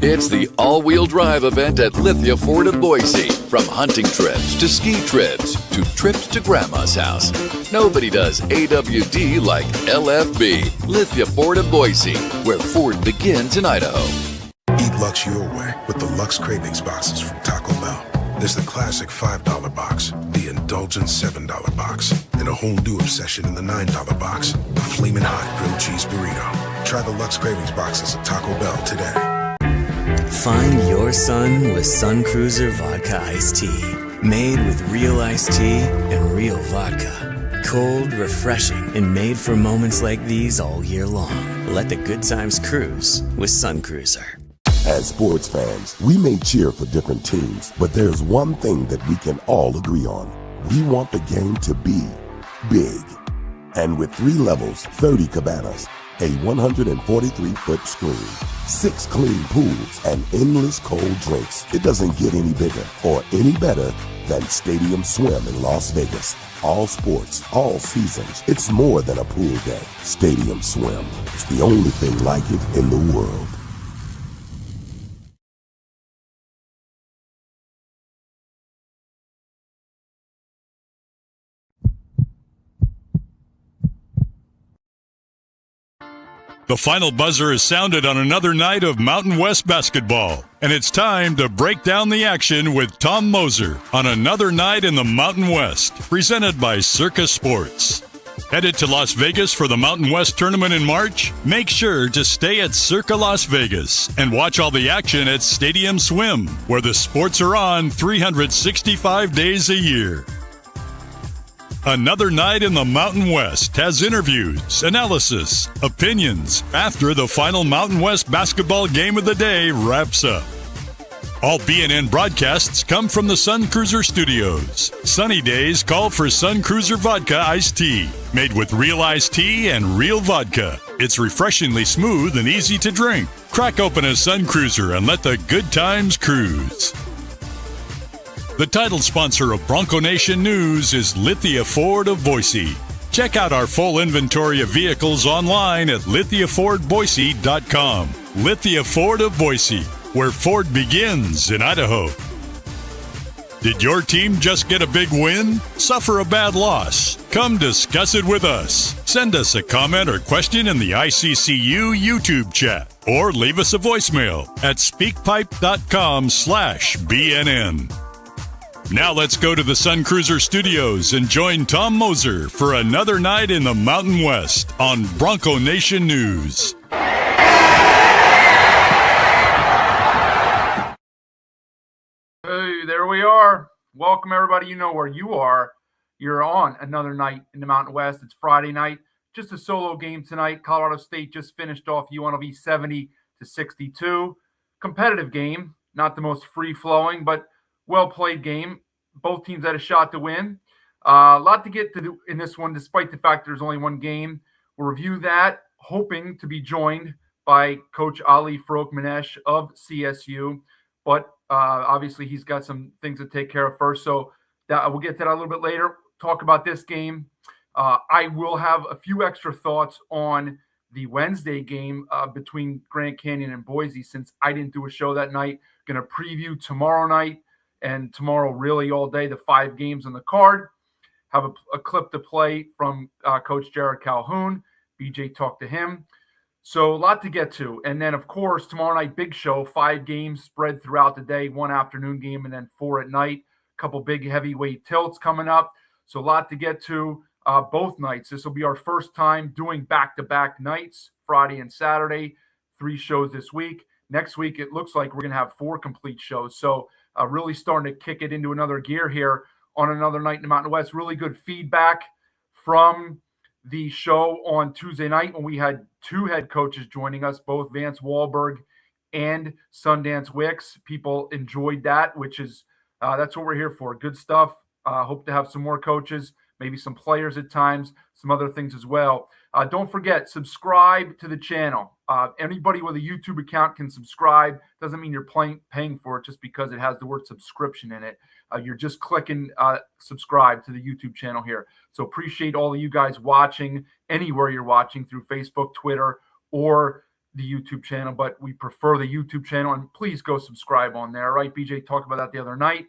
It's the all-wheel drive event at Lithia Ford of Boise. From hunting trips to ski trips to trips to Grandma's house. Nobody does AWD like LFB, Lithia Ford of Boise, where Ford begins in Idaho. Eat Lux your way with the Lux Cravings boxes from Taco Bell. There's the classic $5 box, the indulgent $7 box, and a whole new obsession in the $9 box, the flaming hot grilled cheese burrito. Try the Lux Cravings boxes at Taco Bell today. Find your sun with Sun Cruiser Vodka Iced Tea. Made with real iced tea and real vodka. Cold, refreshing, and made for moments like these all year long. Let the good times cruise with Sun Cruiser. As sports fans, we may cheer for different teams, but there's one thing that we can all agree on. We want the game to be big. And with 3 levels, 30 cabanas, a 143-foot screen, 6 clean pools, and endless cold drinks, it doesn't get any bigger or any better than Stadium Swim in Las Vegas. All sports, all seasons. It's more than a pool day. Stadium Swim. It's the only thing like it in the world. The final buzzer is sounded on another night of Mountain West basketball, and it's time to break down the action with Tom Moser on another night in the Mountain West, presented by Circus Sports. Headed to Las Vegas for the Mountain West tournament in March? Make sure to stay at Circa Las Vegas and watch all the action at Stadium Swim, where the sports are on 365 days a year. Another night in the Mountain West has interviews, analysis, opinions after the final Mountain West basketball game of the day wraps up. All BNN broadcasts come from the Sun Cruiser Studios. Sunny days call for Sun Cruiser Vodka Iced Tea, made with real iced tea and real vodka. It's refreshingly smooth and easy to drink. Crack open a Sun Cruiser and let the good times cruise. The title sponsor of Bronco Nation News is Lithia Ford of Boise. Check out our full inventory of vehicles online at lithiafordboise.com. Lithia Ford of Boise, where Ford begins in Idaho. Did your team just get a big win? Suffer a bad loss? Come discuss it with us. Send us a comment or question in the ICCU YouTube chat, or leave us a voicemail at speakpipe.com/BNN. Now let's go to the Sun Cruiser Studios and join Tom Moser for another night in the Mountain West on Bronco Nation News. Hey, there we are. Welcome, everybody. You know where you are. You're on another night in the Mountain West. It's Friday night. Just a solo game tonight. Colorado State just finished off UNLV 70-62. Competitive game. Not the most free-flowing, but well-played game. Both teams had a shot to win. A lot to get to in this one, despite the fact there's only one game. We'll review that, hoping to be joined by Coach Ali Farouk-Manesh of CSU. But obviously, he's got some things to take care of first. So we'll get to that a little bit later. Talk about this game. I will have a few extra thoughts on the Wednesday game between Grand Canyon and Boise, since I didn't do a show that night. Going to preview tomorrow night. And tomorrow, really all day, the 5 games on the card. Have a clip to play from Coach Jared Calhoun. BJ talked to him. So a lot to get to. And then, of course, tomorrow night, big show. 5 games spread throughout the day. 1 afternoon game and then 4 at night. A couple big heavyweight tilts coming up. So a lot to get to both nights. This will be our first time doing back-to-back nights, Friday and Saturday. 3 shows this week. Next week, it looks like we're going to have 4 complete shows. So really starting to kick it into another gear here on another night in the Mountain West. Really good feedback from the show on Tuesday night when we had 2 head coaches joining us, both Vance Wahlberg and Sundance Wicks. People enjoyed that, which is that's what we're here for. Good stuff. Hope to have some more coaches, maybe some players at times, some other things as well. Don't forget, subscribe to the channel. Anybody with a YouTube account can subscribe. Doesn't mean you're paying for it just because it has the word subscription in it. You're just clicking subscribe to the YouTube channel here. So appreciate all of you guys watching anywhere you're watching through Facebook, Twitter, or the YouTube channel, but we prefer the YouTube channel, and please go subscribe on there, right? BJ talked about that the other night.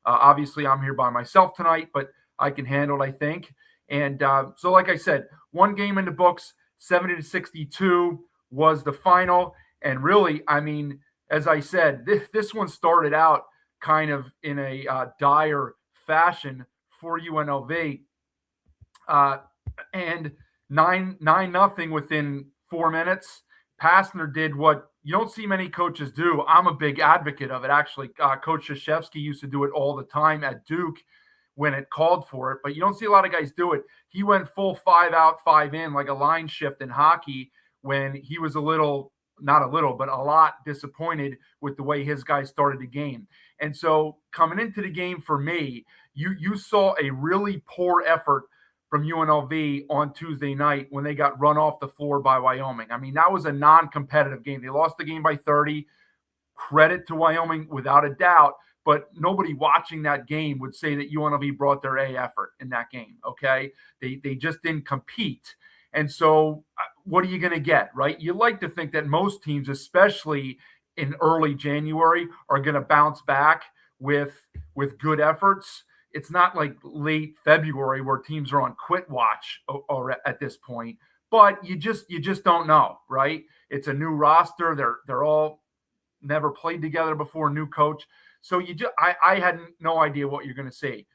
Obviously, I'm here by myself tonight, but I can handle it, I think. And so, like I said, one game in the books, 70-62 was the final. And really, I mean, as I said, this one started out kind of in a dire fashion for UNLV. And 9-0 within 4 minutes. Pastner did what you don't see many coaches do. I'm a big advocate of it. Actually, Coach Krzyzewski used to do it all the time at Duke when it called for it, but you don't see a lot of guys do it. He went full 5 out, 5 in, like a line shift in hockey when he was not a little, but a lot disappointed with the way his guys started the game. And so coming into the game for me, you saw a really poor effort from UNLV on Tuesday night when they got run off the floor by Wyoming. I mean, that was a non-competitive game. They lost the game by 30. Credit to Wyoming without a doubt, but nobody watching that game would say that UNLV brought their A effort in that game, okay? They just didn't compete. And so what are you going to get, right? You like to think that most teams, especially in early January, are going to bounce back with good efforts. It's not like late February where teams are on quit watch or at this point, but you just don't know, right? It's a new roster. They're all never played together before, new coach. So I had no idea what you're going to see.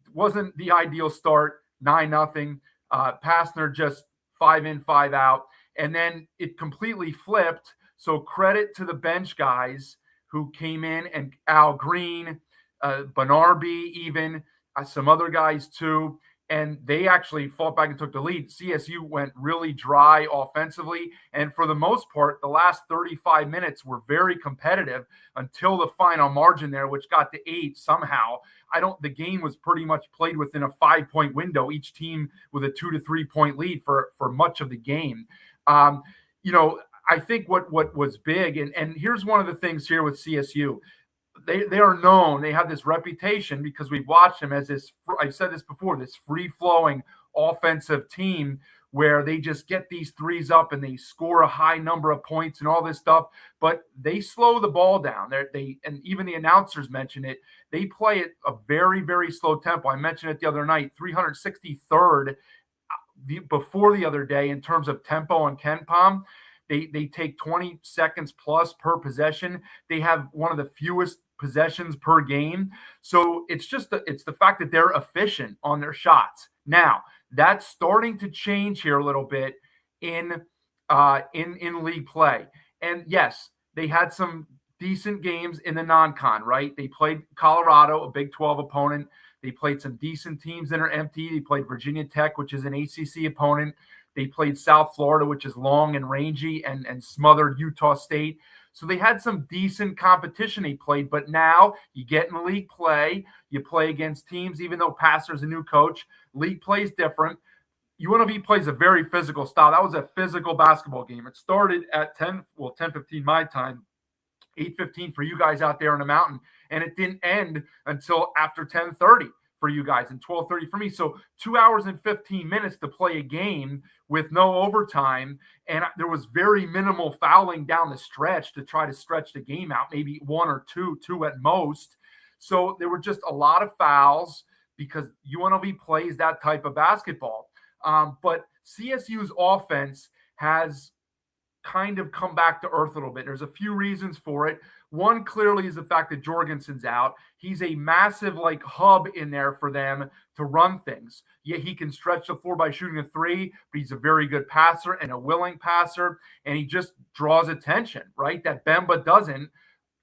It wasn't the ideal start, 9-0. Pastner just 5 in, 5 out. And then it completely flipped. So credit to the bench guys who came in, and Al Green, Benarby even, some other guys too. And they actually fought back and took the lead. CSU went really dry offensively. And for the most part, the last 35 minutes were very competitive until the final margin there, which got to 8 somehow. The game was pretty much played within a 5-point window, each team with a 2 to 3 point lead for much of the game. I think what was big, and here's one of the things here with CSU. They are known, they have this reputation because we've watched them as this, I've said this before, this free-flowing offensive team where they just get these threes up and they score a high number of points and all this stuff, but they slow the ball down. And even the announcers mention it. They play at a very, very slow tempo. I mentioned it the other night, 363rd before the other day in terms of tempo and KenPom. They take 20 seconds plus per possession. They have one of the fewest possessions per game. So it's the fact that they're efficient on their shots. Now, that's starting to change here a little bit in league play. And yes, they had some decent games in the non-con, right? They played Colorado, a Big 12 opponent. They played some decent teams that are empty. They played Virginia Tech, which is an ACC opponent. They played South Florida, which is long and rangy, and smothered Utah State. So they had some decent competition they played, but now you get in league play, you play against teams, even though Pastner's a new coach, league play is different. UNLV plays a very physical style. That was a physical basketball game. It started at 10:15 my time, 8:15 for you guys out there in the mountain, and it didn't end until after 10:30 for you guys and 12:30 for me. So 2 hours and 15 minutes to play a game with no overtime. And there was very minimal fouling down the stretch to try to stretch the game out, maybe one or two at most. So there were just a lot of fouls because UNLV plays that type of basketball. But CSU's offense has kind of come back to earth a little bit. There's a few reasons for it. One clearly is the fact that Jorgensen's out. He's a massive hub in there for them to run things. Yeah, he can stretch the floor by shooting a 3, but he's a very good passer and a willing passer, and he just draws attention, right? That Bemba doesn't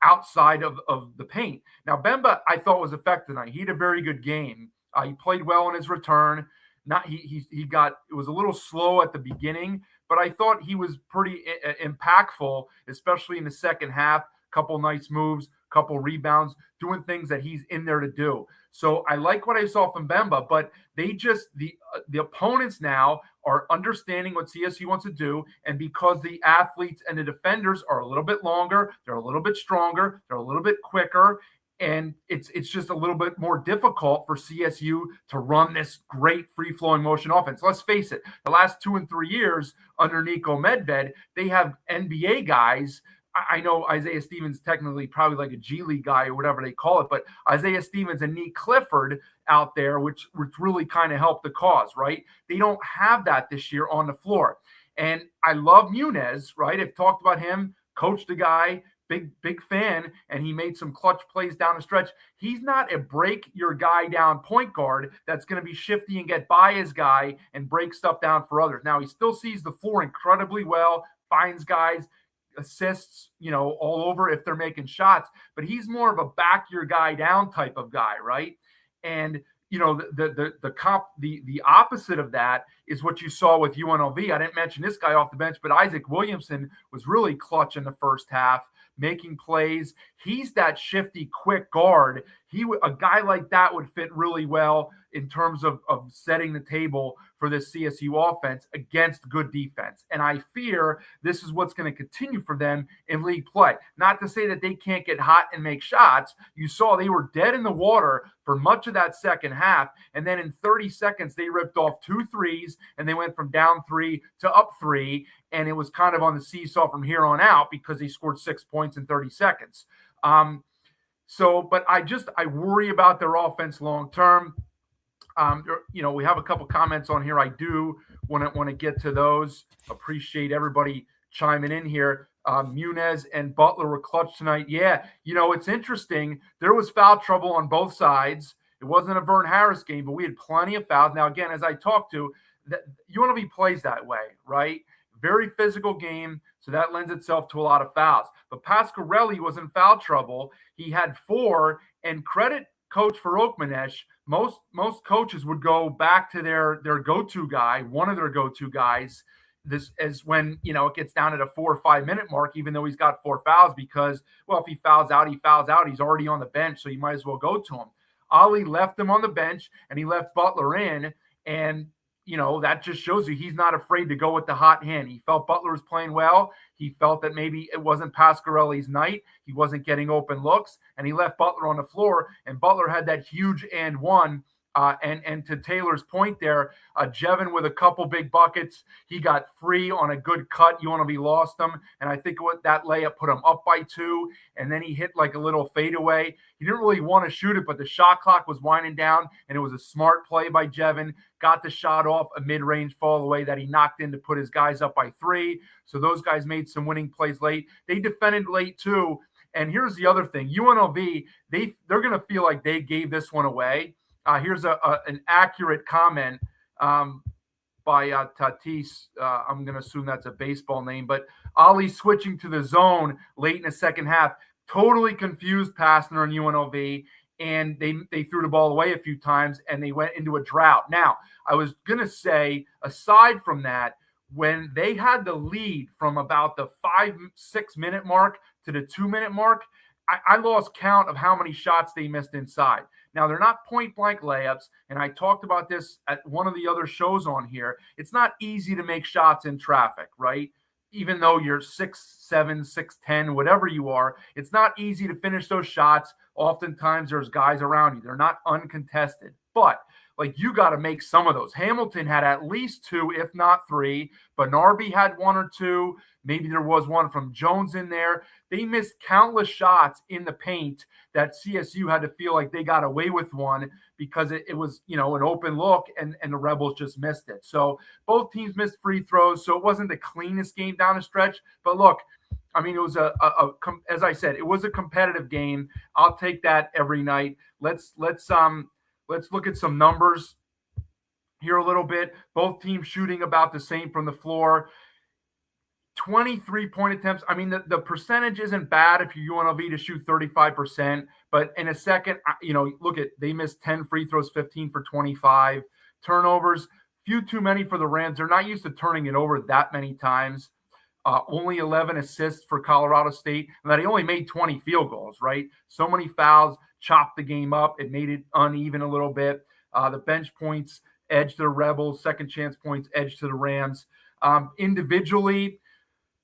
outside of the paint. Now, Bemba, I thought, was effective tonight. He had a very good game. He played well in his return. It was a little slow at the beginning, but I thought he was pretty impactful, especially in the second half. Couple nice moves, couple rebounds, doing things that he's in there to do. So I like what I saw from Bemba, but they the opponents now are understanding what CSU wants to do, and because the athletes and the defenders are a little bit longer, they're a little bit stronger, they're a little bit quicker, And it's just a little bit more difficult for CSU to run this great free-flowing motion offense. Let's face it, the last 2 and 3 years under Nico Medved, they have NBA guys. I know Isaiah Stevens technically probably like a G League guy or whatever they call it, but Isaiah Stevens and Nick Clifford out there, which really kind of helped the cause, right? They don't have that this year on the floor. And I love Muniz, right? I've talked about him, coached a guy, big fan, and he made some clutch plays down the stretch. He's not a break your guy down point guard that's going to be shifty and get by his guy and break stuff down for others. Now, he still sees the floor incredibly well, finds guys, assists, all over if they're making shots, but he's more of a back your guy down type of guy, right? And the opposite of that is what you saw with UNLV. I didn't mention this guy off the bench, but Isaac Williamson was really clutch in the first half, making plays. He's that shifty, quick guard. A guy like that would fit really well in terms of setting the table for this CSU offense against good defense. And I fear this is what's going to continue for them in league play. Not to say that they can't get hot and make shots. You saw they were dead in the water for much of that second half. And then in 30 seconds, they ripped off 2 threes and they went from down 3 to up 3. And it was kind of on the seesaw from here on out because they scored 6 points in 30 seconds. But I worry about their offense long term. We have a couple comments on here. I do want to get to those. Appreciate everybody chiming in here. Muniz and Butler were clutch tonight. Yeah, it's interesting. There was foul trouble on both sides. It wasn't a Vern Harris game, but we had plenty of fouls. Now, again, as I talked to, UNLV plays that way, right? Very physical game, so that lends itself to a lot of fouls. But Pasquarelli was in foul trouble. He had 4, and credit coach for Oakmanesh. Most coaches would go back to their go-to guy, one of their go-to guys. This is when it gets down at a 4 or 5 minute mark, even though he's got 4 fouls, because if he fouls out, he fouls out. He's already on the bench, so you might as well go to him. Ali left him on the bench, and he left Butler in, and that just shows you he's not afraid to go with the hot hand. He felt Butler was playing well. He felt that maybe it wasn't Pasquarelli's night. He wasn't getting open looks, and he left Butler on the floor, and Butler had that huge and one. And to Taylor's point there, Jevin with a couple big buckets. He got free on a good cut. UNLV lost him. And I think that layup put him up by 2. And then he hit like a little fadeaway. He didn't really want to shoot it, but the shot clock was winding down. And it was a smart play by Jevin. Got the shot off a mid-range fall away that he knocked in to put his guys up by 3. So those guys made some winning plays late. They defended late too. And here's the other thing. UNLV, they're going to feel like they gave this one away. Here's an accurate comment by Tatis. I'm going to assume that's a baseball name, but Ali switching to the zone late in the second half, totally confused Pastner and UNLV, and they threw the ball away a few times, and they went into a drought. Now, I was going to say, aside from that, when they had the lead from about the 5-6 minute mark to the 2 minute mark, I lost count of how many shots they missed inside. Now, they're not point-blank layups, and I talked about this at one of the other shows on here. It's not easy to make shots in traffic, right? Even though you're 6'7", 6'10", whatever you are, it's not easy to finish those shots. Oftentimes, there's guys around you. They're not uncontested. But, you got to make some of those. Hamilton had at least 2, if not 3. Bernarby had 1 or 2. Maybe there was one from Jones in there. They missed countless shots in the paint that CSU had to feel like they got away with one because it was, an open look and the Rebels just missed it. So both teams missed free throws. So it wasn't the cleanest game down the stretch. But look, it was as I said, it was a competitive game. I'll take that every night. Let's look at some numbers here a little bit. Both teams shooting about the same from the floor. 23-point attempts. The percentage isn't bad if you're UNLV to shoot 35%, but in a second, they missed 10 free throws, 15 for 25. Turnovers, few too many for the Rams. They're not used to turning it over that many times. Only 11 assists for Colorado State, and they only made 20 field goals, right? So many fouls, chopped the game up. It made it uneven a little bit. The bench points edged the Rebels, second chance points edged to the Rams. Individually,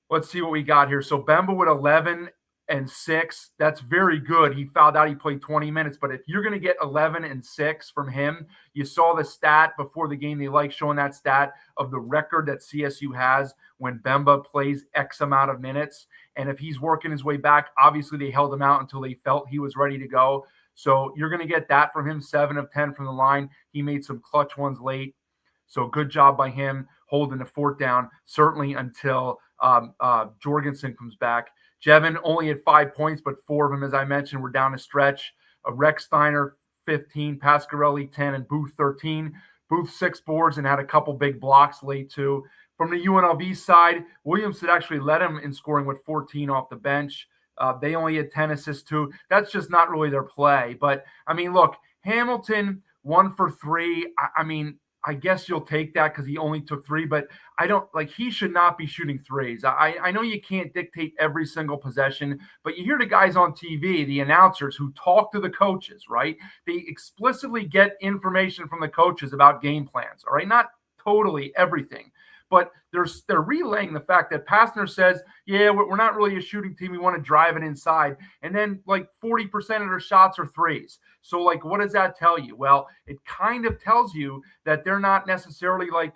let's see what we got here. So Bemba with 11, and 6, that's very good. He fouled out. He played 20 minutes. But if you're going to get 11 and 6 from him, you saw the stat before the game. They like showing that stat of the record that CSU has when Bemba plays X amount of minutes. And if he's working his way back, obviously they held him out until they felt he was ready to go. So you're going to get that from him, 7 of 10 from the line. He made some clutch ones late. So good job by him holding the fort down, certainly until Jorgensen comes back. Jevin only had 5 points, but 4 of them, as I mentioned, were down the stretch. Rex Steiner, 15, Pasquarelli, 10, and Booth, 13. Booth, 6 boards and had a couple big blocks late, too. From the UNLV side, Williamson actually led him in scoring with 14 off the bench. They only had 10 assists, too. That's just not really their play. But, I mean, look, Hamilton, 1 for 3. I mean, I guess you'll take that because he only took 3, but I don't like he should not be shooting threes. I know you can't dictate every single possession, but you hear the guys on TV, the announcers who talk to the coaches, right? They explicitly get information from the coaches about game plans, all right? Not totally everything, but they're relaying the fact that Pastner says, yeah, we're not really a shooting team. We want to drive it inside. And then like 40% of their shots are threes. So like, what does that tell you? Well, it kind of tells you that they're not necessarily like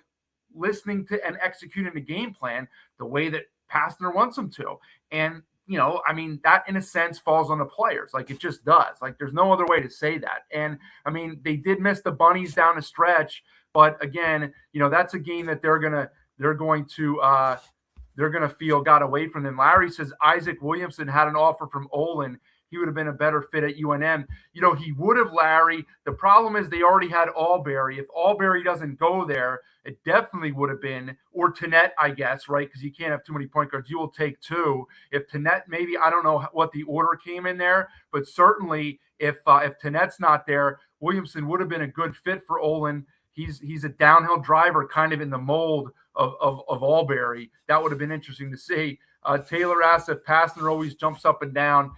listening to and executing the game plan the way that Pastner wants them to. And, you know, I mean, that in a sense falls on the players. Like it just does. Like there's no other way to say that. And I mean, they did miss the bunnies down the stretch, but again, you know, that's a game that they're going to feel got away from them. Larry says Isaac Williamson had an offer from Olin. He would have been a better fit at UNM. You know, he would have, Larry. The problem is they already had Alberry. If Alberry doesn't go there, it definitely would have been, or Tannett, I guess, right? Because you can't have too many point guards. You will take 2. If Tannett, maybe, I don't know what the order came in there, but certainly if Tannett's not there, Williamson would have been a good fit for Olin. He's a downhill driver, kind of in the mold of Alberry. That would have been interesting to see. Taylor asked if Pastner always jumps up and down.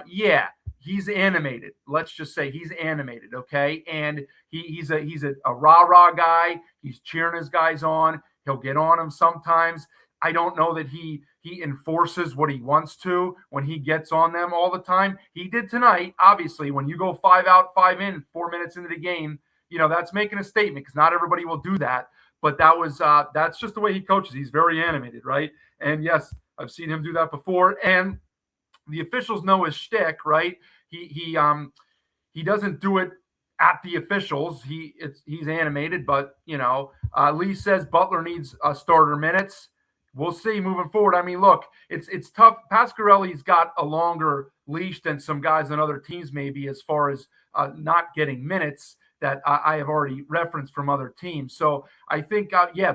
Yeah, he's animated. Let's just say he's animated, okay? And he's a rah-rah guy. He's cheering his guys on. He'll get on them sometimes. I don't know that he enforces what he wants to when he gets on them all the time. He did tonight, obviously. When you go 5 out, 5 in, 4 minutes into the game, you know, that's making a statement because not everybody will do that. But that's just the way he coaches. He's very animated, right? And yes, I've seen him do that before. And the officials know his shtick, right? He doesn't do it at the officials. He's animated, but you know, Lee says Butler needs starter minutes. We'll see moving forward. I mean, look, it's tough. Pasquarelli's got a longer leash than some guys on other teams, maybe as far as not getting minutes that I have already referenced from other teams. So I think,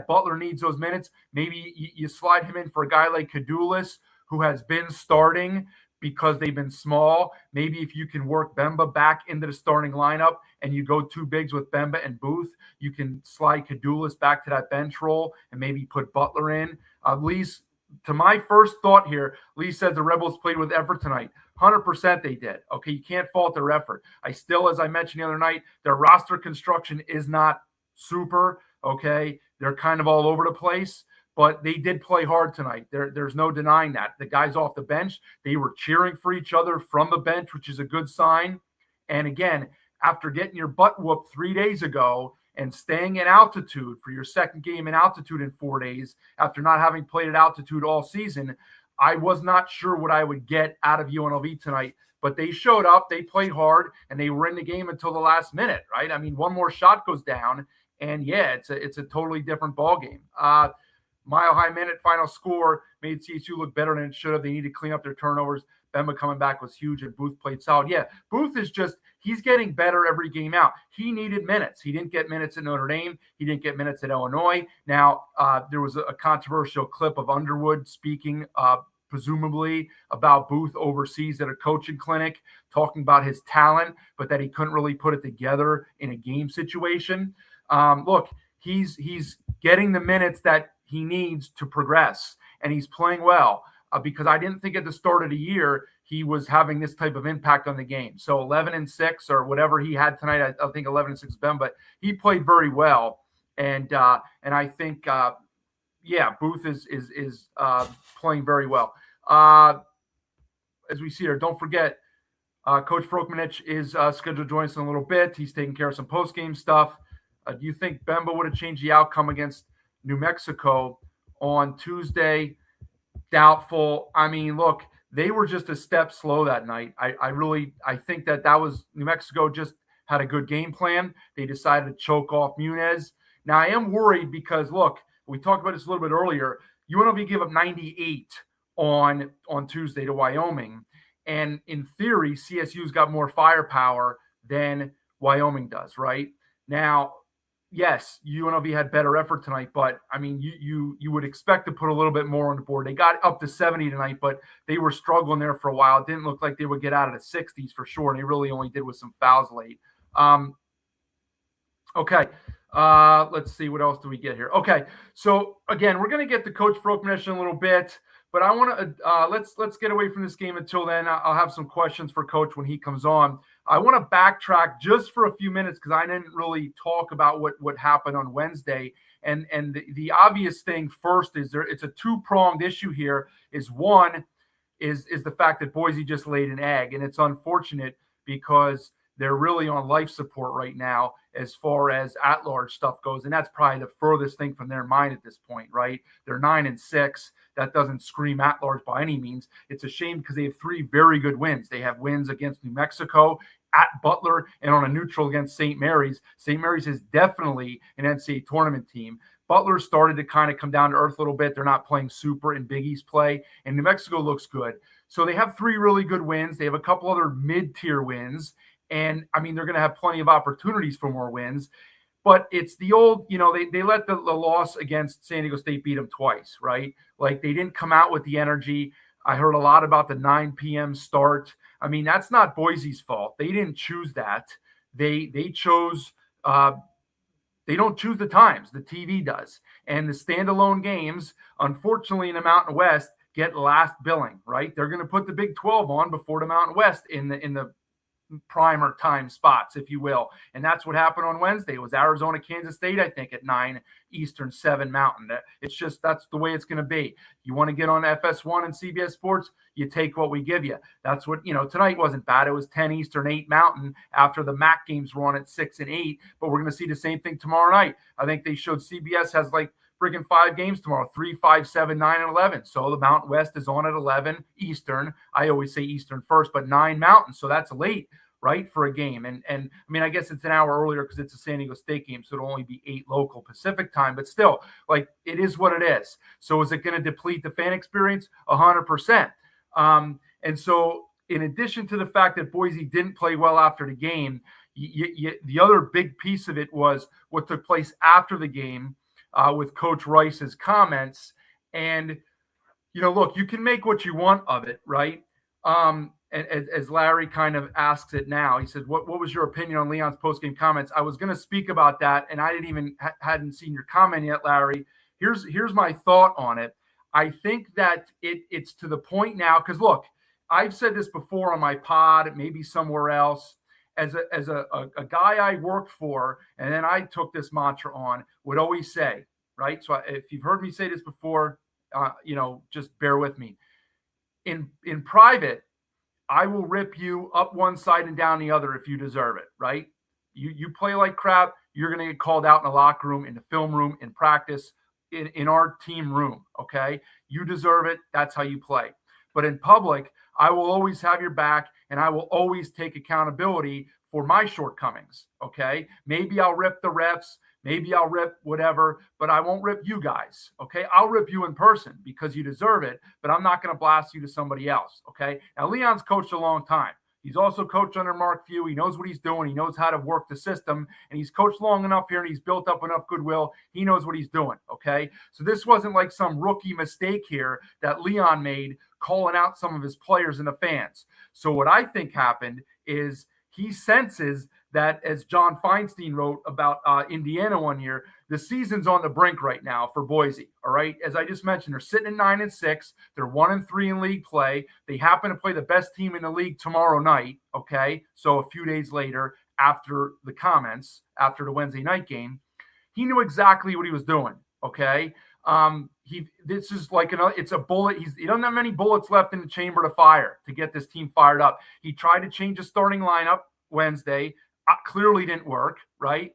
Butler needs those minutes. Maybe you slide him in for a guy like Cadulis, who has been starting because they've been small. Maybe if you can work Bemba back into the starting lineup and you go 2 bigs with Bemba and Booth, you can slide Cadulis back to that bench role and maybe put Butler in. Lee's, to my first thought here, Lee says the Rebels played with effort tonight. 100% they did. Okay, you can't fault their effort. I still, as I mentioned the other night, their roster construction is not super. Okay, they're kind of all over the place, but they did play hard tonight. There's no denying that. The guys off the bench, they were cheering for each other from the bench, which is a good sign. And again, after getting your butt whooped 3 days ago and staying in altitude for your second game in altitude in 4 days, after not having played at altitude all season, I was not sure what I would get out of UNLV tonight, but they showed up, they played hard, and they were in the game until the last minute, right? I mean, one more shot goes down, and yeah, it's a totally different ball game. Mile High Minute final score made CSU look better than it should have. They need to clean up their turnovers. Bemba coming back was huge, and Booth played solid. Yeah, Booth is just – he's getting better every game out. He needed minutes. He didn't get minutes at Notre Dame. He didn't get minutes at Illinois. Now, there was a controversial clip of Underwood speaking presumably about Booth overseas at a coaching clinic, talking about his talent, but that he couldn't really put it together in a game situation. Look, he's getting the minutes that he needs to progress, and he's playing well. Because I didn't think at the start of the year he was having this type of impact on the game. So 11-6 or whatever he had tonight, I think 11-6 Ben, but he played very well. And I think Booth is playing very well. as we see here, don't forget, Coach Frokmanich is scheduled to join us in a little bit. He's taking care of some post-game stuff. Do you think Bemba would have changed the outcome against New Mexico on Tuesday? Doubtful. I mean, look, they were just a step slow that night. I think that was New Mexico just had a good game plan. They decided to choke off Munez. Now, I am worried because, look, we talked about this a little bit earlier. UNLV gave up 98 on Tuesday to Wyoming. And in theory, CSU's got more firepower than Wyoming does, right? Now, yes, UNLV had better effort tonight, but I mean, you would expect to put a little bit more on the board. They got up to 70 tonight, but they were struggling there for a while. It didn't look like they would get out of the 60s for sure, and they really only did with some fouls late. Okay. Let's see, what else do we get here? Okay, so again, we're going to get to Coach Frokmanich in a little bit, but I want to let's get away from this game until then. I'll have some questions for Coach when he comes on. I want to backtrack just for a few minutes because I didn't really talk about what happened on Wednesday. And the obvious thing first is it's a two-pronged issue here. One is the fact that Boise just laid an egg, and it's unfortunate because they're really on life support right now as far as at-large stuff goes. And that's probably the furthest thing from their mind at this point, right? They're 9-6. That doesn't scream at-large by any means. It's a shame because they have 3 very good wins. They have wins against New Mexico, at Butler, and on a neutral against St. Mary's. St. Mary's is definitely an NCAA tournament team. Butler started to kind of come down to earth a little bit. They're not playing super in Big East play, and New Mexico looks good. So they have 3 really good wins. They have a couple other mid-tier wins. And, I mean, they're going to have plenty of opportunities for more wins. But it's the old, they let the loss against San Diego State beat them twice, right? Like, they didn't come out with the energy. I heard a lot about the 9 p.m. start. I mean, that's not Boise's fault. They didn't choose that. They chose they don't choose the times. The TV does. And the standalone games, unfortunately, in the Mountain West, get last billing, right? They're going to put the Big 12 on before the Mountain West in the primer time spots, if you will. And that's what happened on Wednesday. It was Arizona, Kansas State, I think, at 9 Eastern, 7 Mountain. It's just, that's the way it's going to be. You want to get on FS1 and CBS Sports, you take what we give you. That's what, tonight wasn't bad. It was 10 Eastern, 8 Mountain after the MAC games were on at 6 and 8, but we're going to see the same thing tomorrow night. I think they showed CBS has like freaking 5 games tomorrow, 3, 5, 7, 9, and 11. So the Mountain West is on at 11 Eastern. I always say Eastern first, but 9 Mountain. So that's late, right, for a game. And I mean, I guess it's an hour earlier because it's a San Diego State game, so it'll only be 8 local Pacific time. But still, like, it is what it is. So is it going to deplete the fan experience? 100%. And so in addition to the fact that Boise didn't play well after the game, the other big piece of it was what took place after the game with Coach Rice's comments. And, look, you can make what you want of it, right? As Larry kind of asks it now, he said, what was your opinion on Leon's postgame comments? I was going to speak about that, and I didn't even hadn't seen your comment yet, Larry. Here's my thought on it. I think that it's to the point now, because look, I've said this before on my pod, maybe somewhere else. As a guy I worked for, and then I took this mantra on, would always say, right? So if you've heard me say this before, just bear with me. In private, I will rip you up one side and down the other if you deserve it, right? You play like crap, you're going to get called out in the locker room, in the film room, in practice, in our team room, okay? You deserve it. That's how you play. But in public, I will always have your back, and I will always take accountability for my shortcomings, okay? Maybe I'll rip the refs, maybe I'll rip whatever, but I won't rip you guys, okay? I'll rip you in person because you deserve it, but I'm not going to blast you to somebody else, okay? Now, Leon's coached a long time. He's also coached under Mark Few. He knows what he's doing. He knows how to work the system, and he's coached long enough here, and he's built up enough goodwill. He knows what he's doing, okay? So this wasn't like some rookie mistake here that Leon made calling out some of his players and the fans. So what I think happened is he senses that, as John Feinstein wrote about Indiana one year, the season's on the brink right now for Boise. All right. As I just mentioned, they're sitting at 9-6. They're 1-3 in league play. They happen to play the best team in the league tomorrow night. Okay. So a few days later, after the comments, after the Wednesday night game, he knew exactly what he was doing. Okay. This is like it's a bullet. He doesn't have many bullets left in the chamber to fire to get this team fired up. He tried to change the starting lineup Wednesday. Clearly didn't work, right?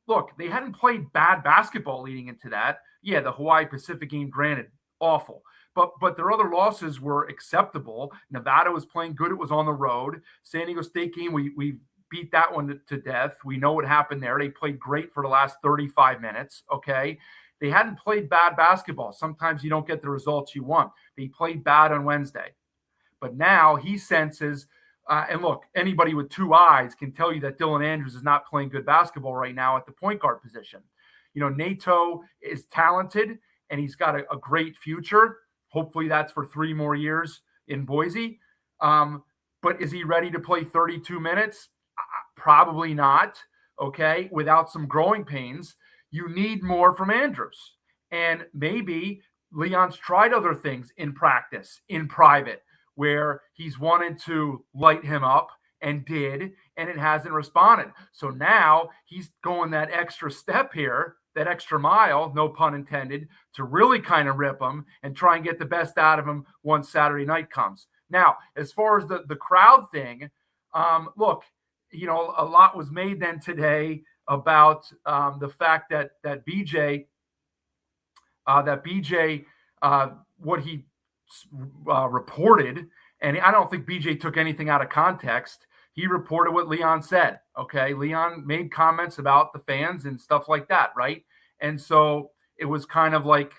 Look, they hadn't played bad basketball leading into that. Yeah, the Hawaii Pacific game, granted, awful. But their other losses were acceptable. Nevada was playing good. It was on the road. San Diego State game, we beat that one to death. We know what happened there. They played great for the last 35 minutes, okay? They hadn't played bad basketball. Sometimes you don't get the results you want. They played bad on Wednesday. But now he senses and look, anybody with two eyes can tell you that Dylan Andrews is not playing good basketball right now at the point guard position. Nato is talented and he's got a great future. Hopefully that's for 3 more years in Boise. But is he ready to play 32 minutes? Probably not. Okay. Without some growing pains, you need more from Andrews. And maybe Leon's tried other things in practice, in private, where he's wanted to light him up and did, and it hasn't responded. So now he's going that extra step here, that extra mile, no pun intended, to really kind of rip him and try and get the best out of him once Saturday night comes. Now, as far as the crowd thing, look, a lot was made then today about the fact that BJ, what he reported, and I don't think BJ took anything out of context. He reported what Leon said. Okay, Leon made comments about the fans and stuff like that, right? And so it was kind of like,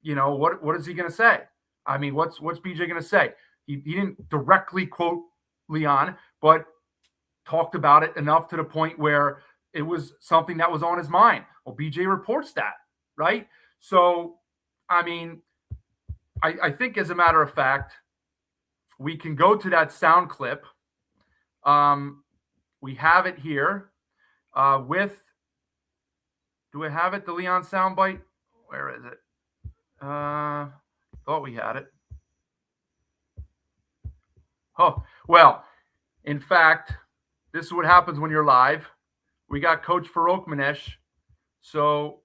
what is he going to say? I mean, what's BJ going to say? He didn't directly quote Leon, but talked about it enough to the point where it was something that was on his mind. Well, BJ reports that, right? So, I mean, I think, as a matter of fact, we can go to that sound clip. We have it here do we have it, the Leon soundbite? Where is it? Thought we had it. Oh, well, in fact, this is what happens when you're live. We got Coach Farouk Manesh, so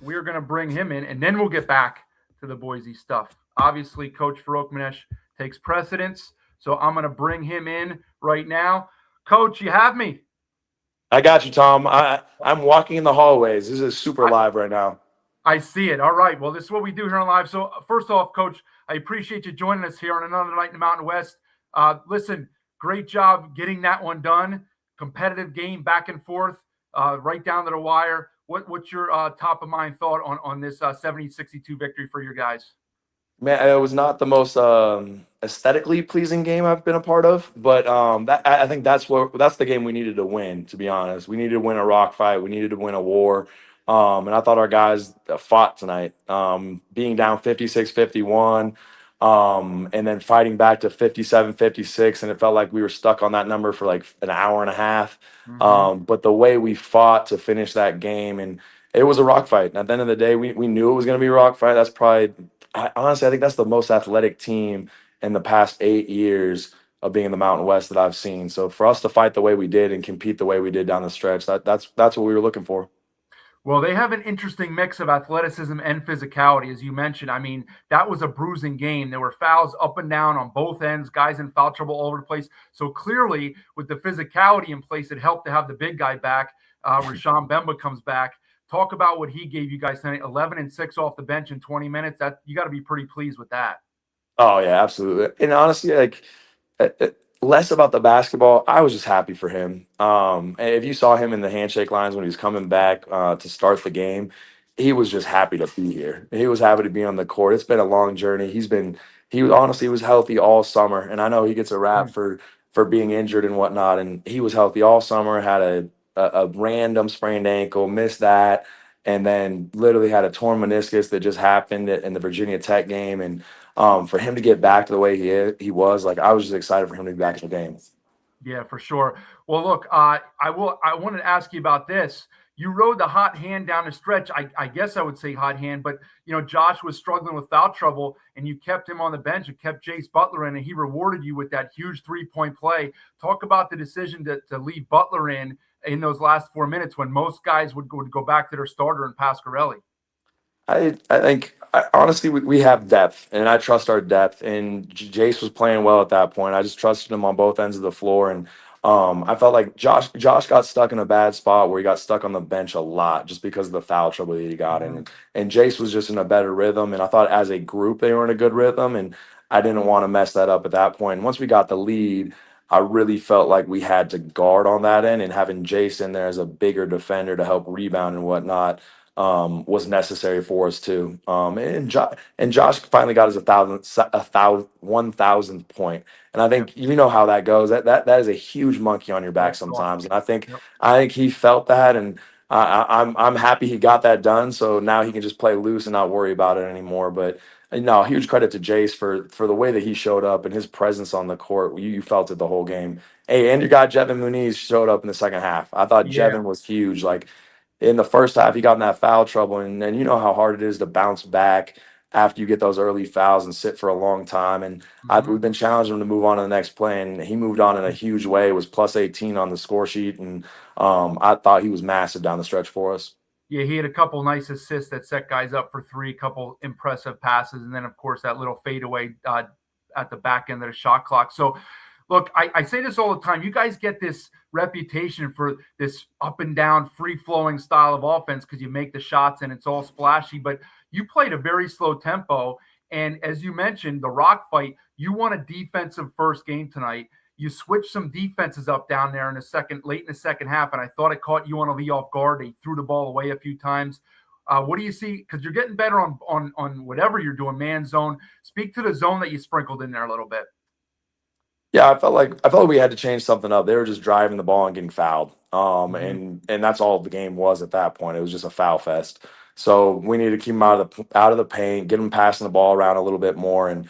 we're going to bring him in, and then we'll get back to the Boise stuff. Obviously, Coach Farouk Manesh takes precedence, so I'm going to bring him in right now. Coach, you have me? I got you, Tom. I'm walking in the hallways. This is super live right now. I see it. All right. Well, this is what we do here on live. So first off, Coach, I appreciate you joining us here on another night in the Mountain West. Listen, great job getting that one done. Competitive game, back and forth, right down to the wire. What's your top of mind thought on this 70-62 victory for your guys? Man, it was not the most aesthetically pleasing game I've been a part of, but I think that's the game we needed to win. To be honest, we needed to win a rock fight. We needed to win a war, and I thought our guys fought tonight. Being down 56-51, and then fighting back to 57-56, and it felt like we were stuck on that number for like an hour and a half. Mm-hmm. But the way we fought to finish that game, and it was a rock fight. And at the end of the day, we knew it was going to be a rock fight. That's probably. Honestly, I think that's the most athletic team in the past 8 years of being in the Mountain West that I've seen. So for us to fight the way we did and compete the way we did down the stretch, that's what we were looking for. Well, they have an interesting mix of athleticism and physicality, as you mentioned. I mean, that was a bruising game. There were fouls up and down on both ends, guys in foul trouble all over the place. So clearly, with the physicality in place, it helped to have the big guy back. Rashawn Bemba comes back. Talk about what he gave you guys tonight. 11 and 6 off the bench in 20 minutes. That you got to be pretty pleased with that. Oh yeah, absolutely. And honestly, like less about the basketball. I was just happy for him. And if you saw him in the handshake lines when he was coming back to start the game, he was just happy to be here. He was happy to be on the court. It's been a long journey. He was healthy all summer, and I know he gets a rap for being injured and whatnot. And he was healthy all summer. Had a random sprained ankle, missed that, and then literally had a torn meniscus that just happened in the Virginia Tech game. And for him to get back to the way he was, like, I was just excited for him to be back in the game. Yeah, for sure. Well, look, I wanted to ask you about this. You rode the hot hand down the stretch. I guess I would say hot hand, but Josh was struggling with foul trouble, and you kept him on the bench and kept Jace Butler in, and he rewarded you with that huge 3-point play. Talk about the decision to leave Butler in those last 4 minutes when most guys would go back to their starter and Pasquarelli. I think honestly we have depth, and I trust our depth. And Jace was playing well at that point. I just trusted him on both ends of the floor, and I felt like Josh got stuck in a bad spot where he got stuck on the bench a lot just because of the foul trouble that he got in. And Jace was just in a better rhythm, and I thought as a group they were in a good rhythm, and I didn't want to mess that up at that point. And once we got the lead, I really felt like we had to guard on that end, and having Jace in there as a bigger defender to help rebound and whatnot was necessary for us too. And Josh finally got his 1,000th point, and I think you know how that goes. That is a huge monkey on your back That's awesome. sometimes, and Yep. I think he felt that, and I'm happy he got that done. So now he can just play loose and not worry about it anymore. But no, huge credit to Jace for the way that he showed up and his presence on the court. You felt it the whole game. Hey, and your guy Jevin Muniz showed up in the second half. I thought Yeah. Jevin was huge. Like in the first half, he got in that foul trouble, and you know how hard it is to bounce back after you get those early fouls and sit for a long time. And Mhm. we've been challenging him to move on to the next play, and he moved on in a huge way. It was plus 18 on the score sheet, and I thought he was massive down the stretch for us. Yeah, he had a couple nice assists that set guys up for three, a couple impressive passes, and then of course that little fadeaway at the back end of the shot clock. So, look, I say this all the time. You guys get this reputation for this up and down, free flowing style of offense because you make the shots and it's all splashy. But you played a very slow tempo, and as you mentioned, the rock fight. You won a defensive first game tonight. You switched some defenses up down there in the late in the second half, and I thought it caught UNLV off guard. They threw the ball away a few times. What do you see? Because you're getting better on whatever you're doing, man zone. Speak to the zone that you sprinkled in there a little bit. Yeah, I felt like we had to change something up. They were just driving the ball and getting fouled. Mhm. And that's all the game was at that point. It was just a foul fest. So we needed to keep them out of the paint, get them passing the ball around a little bit more. And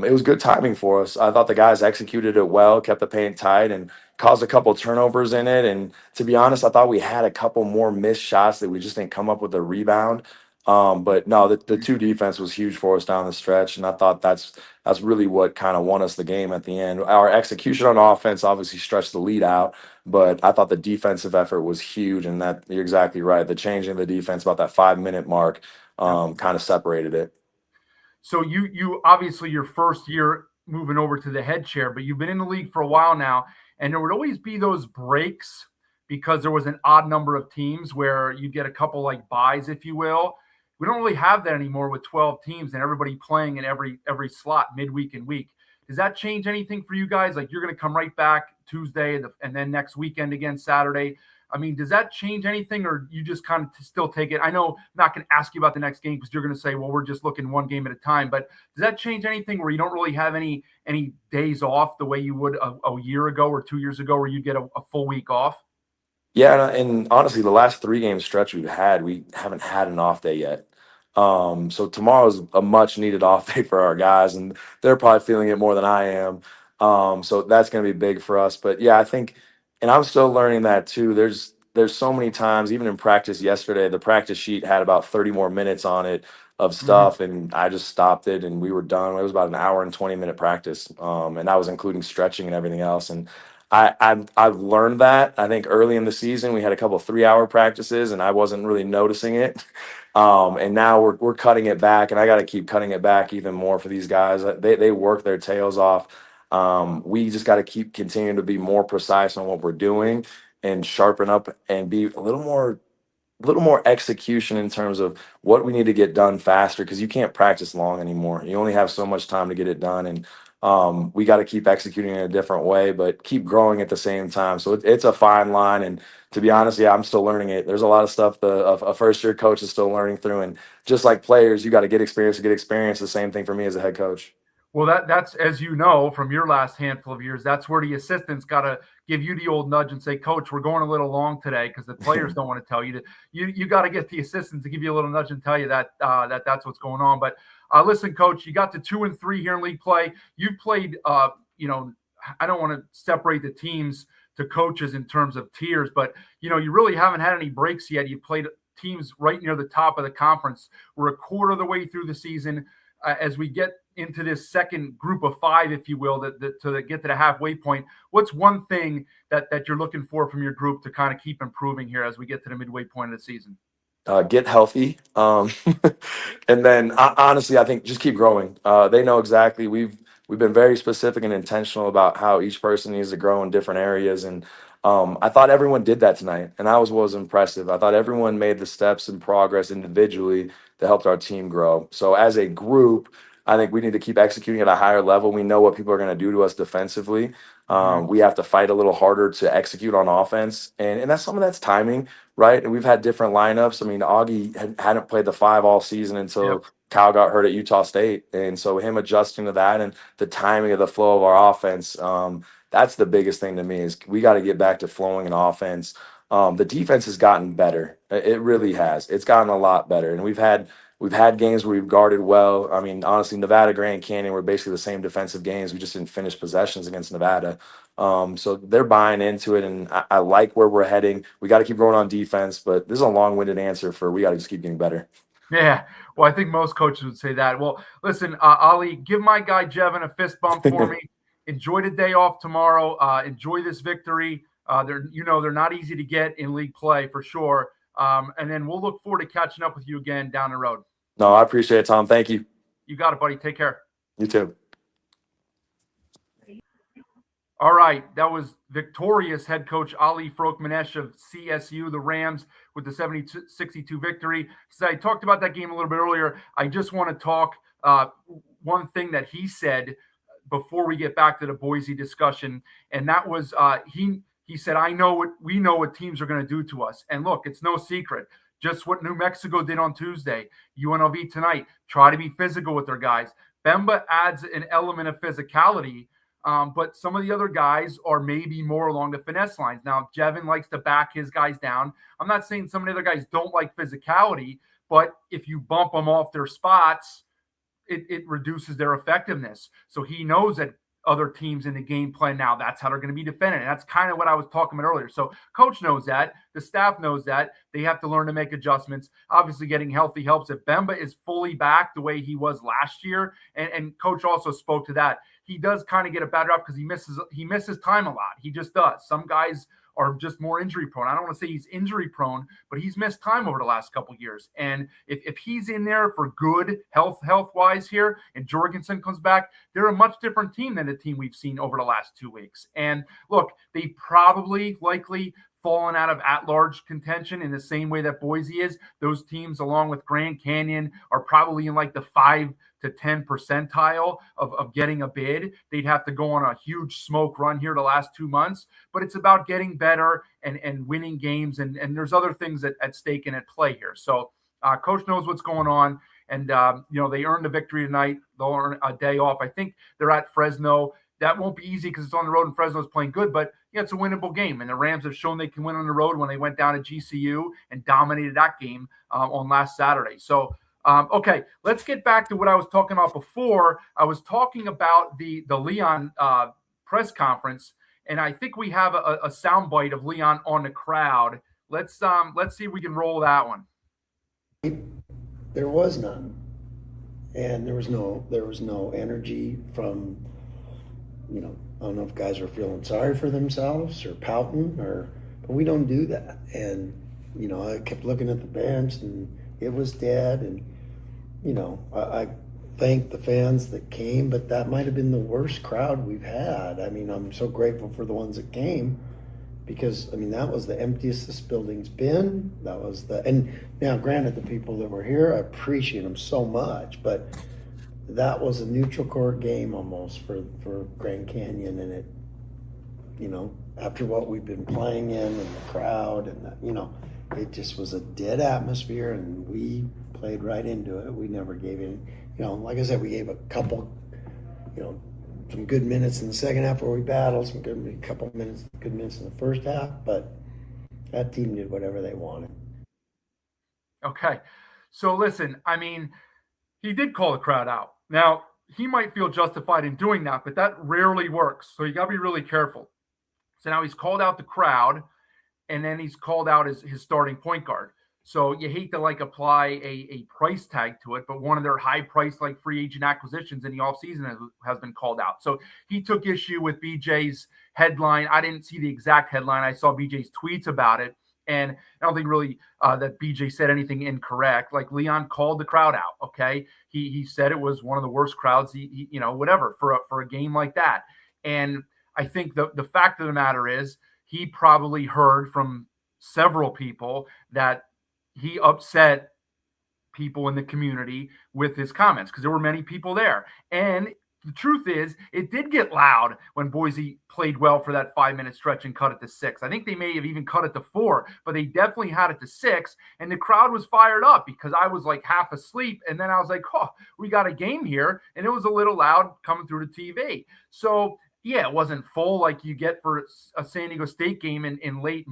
it was good timing for us. I thought the guys executed it well, kept the paint tight, and caused a couple turnovers in it. And to be honest, I thought we had a couple more missed shots that we just didn't come up with a rebound. But no, the two defense was huge for us down the stretch, and I thought that's really what kind of won us the game at the end. Our execution on offense obviously stretched the lead out, but I thought the defensive effort was huge, and that you're exactly right. The changing of the defense about that 5 minute mark Yep. kind of separated it. So you obviously your first year moving over to the head chair, but you've been in the league for a while now, and there would always be those breaks because there was an odd number of teams where you get a couple like buys, if you will. We don't really have that anymore with 12 teams and everybody playing in every slot midweek and week. Does that change anything for you guys? Like you're going to come right back Tuesday and then next weekend again Saturday. I mean, does that change anything, or you just kind of still take it? I know I'm not going to ask you about the next game because you're going to say, "Well, we're just looking one game at a time." But does that change anything where you don't really have any days off the way you would a year ago or 2 years ago, where you get a full week off? Yeah, and honestly, the last 3 game stretch we've had, we haven't had an off day yet. So tomorrow's a much needed off day for our guys, and they're probably feeling it more than I am. So that's going to be big for us. But yeah, I think, and I'm still learning that too. There's so many times, even in practice yesterday, the practice sheet had about 30 more minutes on it of Mhm. stuff, and I just stopped it, and we were done. It was about an hour and 20 minute practice, and that was including stretching and everything else. And I've learned that. I think early in the season we had a couple 3 hour practices and I wasn't really noticing it. And now we're cutting it back, and I got to keep cutting it back even more for these guys. They work their tails off. We just got to keep continuing to be more precise on what we're doing and sharpen up and be a little more execution in terms of what we need to get done faster, because you can't practice long anymore. You only have so much time to get it done, and we got to keep executing in a different way, but keep growing at the same time. So it's a fine line, and to be honest, yeah, I'm still learning it. There's a lot of stuff a first year coach is still learning through, and just like players, you got to get experience to get experience. The same thing for me as a head coach. Well, that's as you know from your last handful of years, that's where the assistants got to give you the old nudge and say, "Coach, we're going a little long today," because the players don't want to tell you to. You got to get the assistants to give you a little nudge and tell you that that's what's going on. But listen, Coach, you got to 2-3 here in league play. You've played. I don't want to separate the teams to coaches in terms of tiers, but you really haven't had any breaks yet. You played teams right near the top of the conference. We're a quarter of the way through the season. As we get into this second group of five, if you will, that to get to the halfway point, what's one thing that you're looking for from your group to kind of keep improving here as we get to the midway point of the season? get healthy, and then honestly, I think just keep growing. They know exactly. We've been very specific and intentional about how each person needs to grow in different areas, and I thought everyone did that tonight, and that was impressive. I thought everyone made the steps and progress individually that helped our team grow. So as a group, I think we need to keep executing at a higher level. We know what people are going to do to us defensively. We have to fight a little harder to execute on offense, and that's some of that's timing, right? And we've had different lineups. I mean, Augie hadn't played the five all season until Yep. Kyle got hurt at Utah State, and so him adjusting to that and the timing of the flow of our offense, that's the biggest thing to me is we got to get back to flowing in offense. The defense has gotten better. It really has. It's gotten a lot better, and we've had games where we've guarded well. I mean, honestly, Nevada, Grand Canyon were basically the same defensive games. We just didn't finish possessions against Nevada. So they're buying into it, and I like where we're heading. We got to keep growing on defense, but this is a long-winded answer for we got to just keep getting better. Yeah. Well, I think most coaches would say that. Well, listen, Ali, give my guy Jevin a fist bump for me. Enjoy the day off tomorrow. Enjoy this victory. They're not easy to get in league play for sure. And then we'll look forward to catching up with you again down the road. No, I appreciate it, Tom. Thank you. You got it, buddy. Take care. You too. All right, that was victorious head coach Ali Frokmanesh of CSU, the Rams, with the 70-62 victory. So I talked about that game a little bit earlier. I just want to talk one thing that he said before we get back to the Boise discussion, and that was he said, we know what teams are going to do to us. And look, it's no secret. Just what New Mexico did on Tuesday, UNLV tonight, try to be physical with their guys. Bemba adds an element of physicality, but some of the other guys are maybe more along the finesse lines. Now, Jevin likes to back his guys down. I'm not saying some of the other guys don't like physicality, but if you bump them off their spots, it reduces their effectiveness. So he knows that other teams in the game plan now, that's how they're going to be defended. And that's kind of what I was talking about earlier. So coach knows that. The staff knows that. They have to learn to make adjustments. Obviously, getting healthy helps. If Bemba is fully back the way he was last year, and coach also spoke to that, he does kind of get a bad rep because he misses time a lot. He just does. Some guys are just more injury prone. I don't want to say he's injury prone, but he's missed time over the last couple of years. And if he's in there for good health wise here, and Jorgensen comes back, they're a much different team than the team we've seen over the last 2 weeks. And look, they likely fallen out of at-large contention in the same way that Boise is. Those teams, along with Grand Canyon, are probably in like the 5 to 10 percentile of getting a bid. They'd have to go on a huge smoke run here the last 2 months, but it's about getting better and winning games, and there's other things at stake and at play here. So coach knows what's going on, and they earned a victory tonight. They'll earn a day off. I think they're at Fresno. That won't be easy because it's on the road and Fresno's playing good, but yeah, it's a winnable game. And the Rams have shown they can win on the road when they went down to GCU and dominated that game on last Saturday. So, okay, let's get back to what I was talking about before. I was talking about the Leon press conference, and I think we have a soundbite of Leon on the crowd. Let's see if we can roll that one. There was none, and there was no energy from. I don't know if guys are feeling sorry for themselves or pouting, but we don't do that. And, I kept looking at the bench and it was dead. And, I thank the fans that came, but that might have been the worst crowd we've had. I mean, I'm so grateful for the ones that came because, that was the emptiest this building's been. And now granted, the people that were here, I appreciate them so much, but that was a neutral court game almost for Grand Canyon, and it, after what we've been playing in and the crowd and it just was a dead atmosphere, and we played right into it. We never gave any, like I said, we gave a couple, some good minutes in the second half where we battled, good minutes in the first half, but that team did whatever they wanted. Okay, so listen, he did call the crowd out. Now, he might feel justified in doing that, but that rarely works. So you got to be really careful. So now he's called out the crowd, and then he's called out his starting point guard. So you hate to apply a price tag to it, but one of their high price free agent acquisitions in the offseason has been called out. So he took issue with BJ's headline. I didn't see the exact headline. I saw BJ's tweets about it. And I don't think really that BJ said anything incorrect. Like Leon called the crowd out. Okay. He said it was one of the worst crowds, he whatever for a game like that. And I think the fact of the matter is he probably heard from several people that he upset people in the community with his comments because there were many people there. And the truth is, it did get loud when Boise played well for that 5-minute stretch and cut it to 6. I think they may have even cut it to 4, but they definitely had it to 6. And the crowd was fired up because I was like half asleep. And then I was like, oh, we got a game here. And it was a little loud coming through the TV. So, yeah, it wasn't full like you get for a San Diego State game in late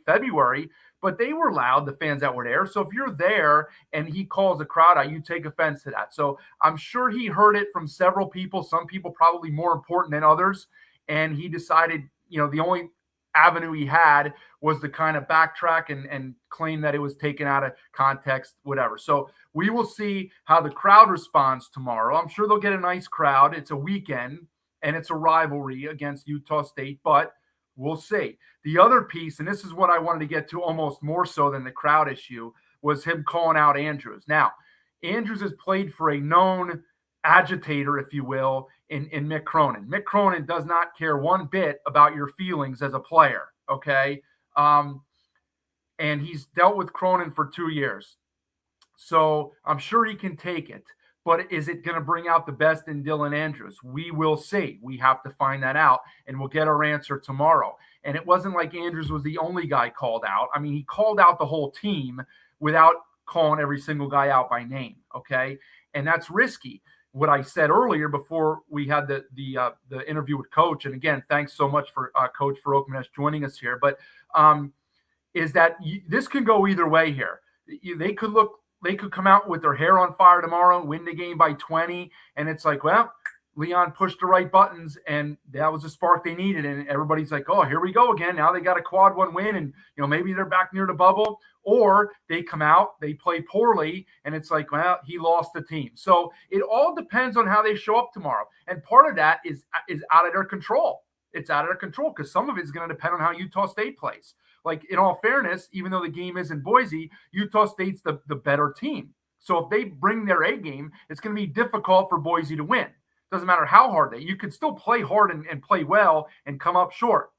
February, but they were loud, the fans that were there. So if you're there and he calls the crowd out, you take offense to that. So I'm sure he heard it from several people, some people probably more important than others. And he decided, the only avenue he had was to kind of backtrack and claim that it was taken out of context, whatever. So we will see how the crowd responds tomorrow. I'm sure they'll get a nice crowd. It's a weekend and it's a rivalry against Utah State, but we'll see. The other piece, and this is what I wanted to get to almost more so than the crowd issue, was him calling out Andrews. Now, Andrews has played for a known agitator, if you will, in Mick Cronin. Mick Cronin does not care one bit about your feelings as a player, okay? And he's dealt with Cronin for 2 years. So I'm sure he can take it. But is it going to bring out the best in Dylan Andrews? We will see. We have to find that out, and we'll get our answer tomorrow. And it wasn't like Andrews was the only guy called out. I mean, he called out the whole team without calling every single guy out by name, okay? And that's risky. What I said earlier before we had the interview with Coach, and again, thanks so much for Coach Farouk Manesh joining us here, but is that this can go either way here. They could come out with their hair on fire tomorrow and win the game by 20. And it's like, well, Leon pushed the right buttons and that was the spark they needed. And everybody's like, oh, here we go again. Now they got a quad 1 win and, maybe they're back near the bubble. Or they come out, they play poorly, and it's like, well, he lost the team. So it all depends on how they show up tomorrow. And part of that is out of their control. It's out of their control because some of it is going to depend on how Utah State plays. Like, in all fairness, even though the game is in Boise, Utah State's the better team. So if they bring their A game, it's going to be difficult for Boise to win. Doesn't matter how hard you could still play hard and play well and come up short.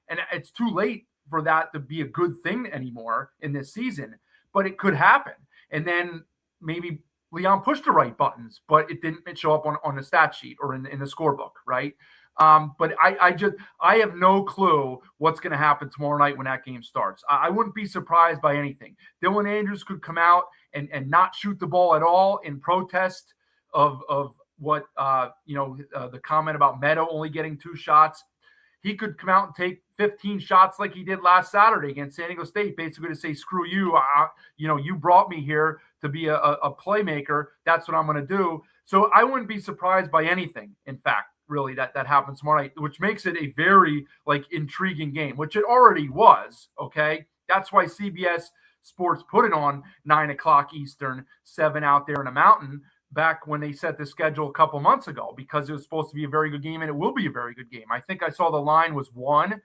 And it's too late for that to be a good thing anymore in this season, but it could happen. And then maybe Leon pushed the right buttons, but it didn't show up on the stat sheet or in the scorebook, right? But I have no clue what's going to happen tomorrow night when that game starts. I wouldn't be surprised by anything. Dylan Andrews could come out and not shoot the ball at all in protest of what, the comment about Meadow only getting 2 shots. He could come out and take 15 shots like he did last Saturday against San Diego State, basically to say, screw you. You brought me here to be a playmaker. That's what I'm going to do. So I wouldn't be surprised by anything, in fact, really, that happens tomorrow night, which makes it a very intriguing game, which it already was. Okay. That's why CBS Sports put it on 9:00 Eastern, 7 out there in the mountain back when they set the schedule a couple months ago, because it was supposed to be a very good game and it will be a very good game. I think I saw the line was 1.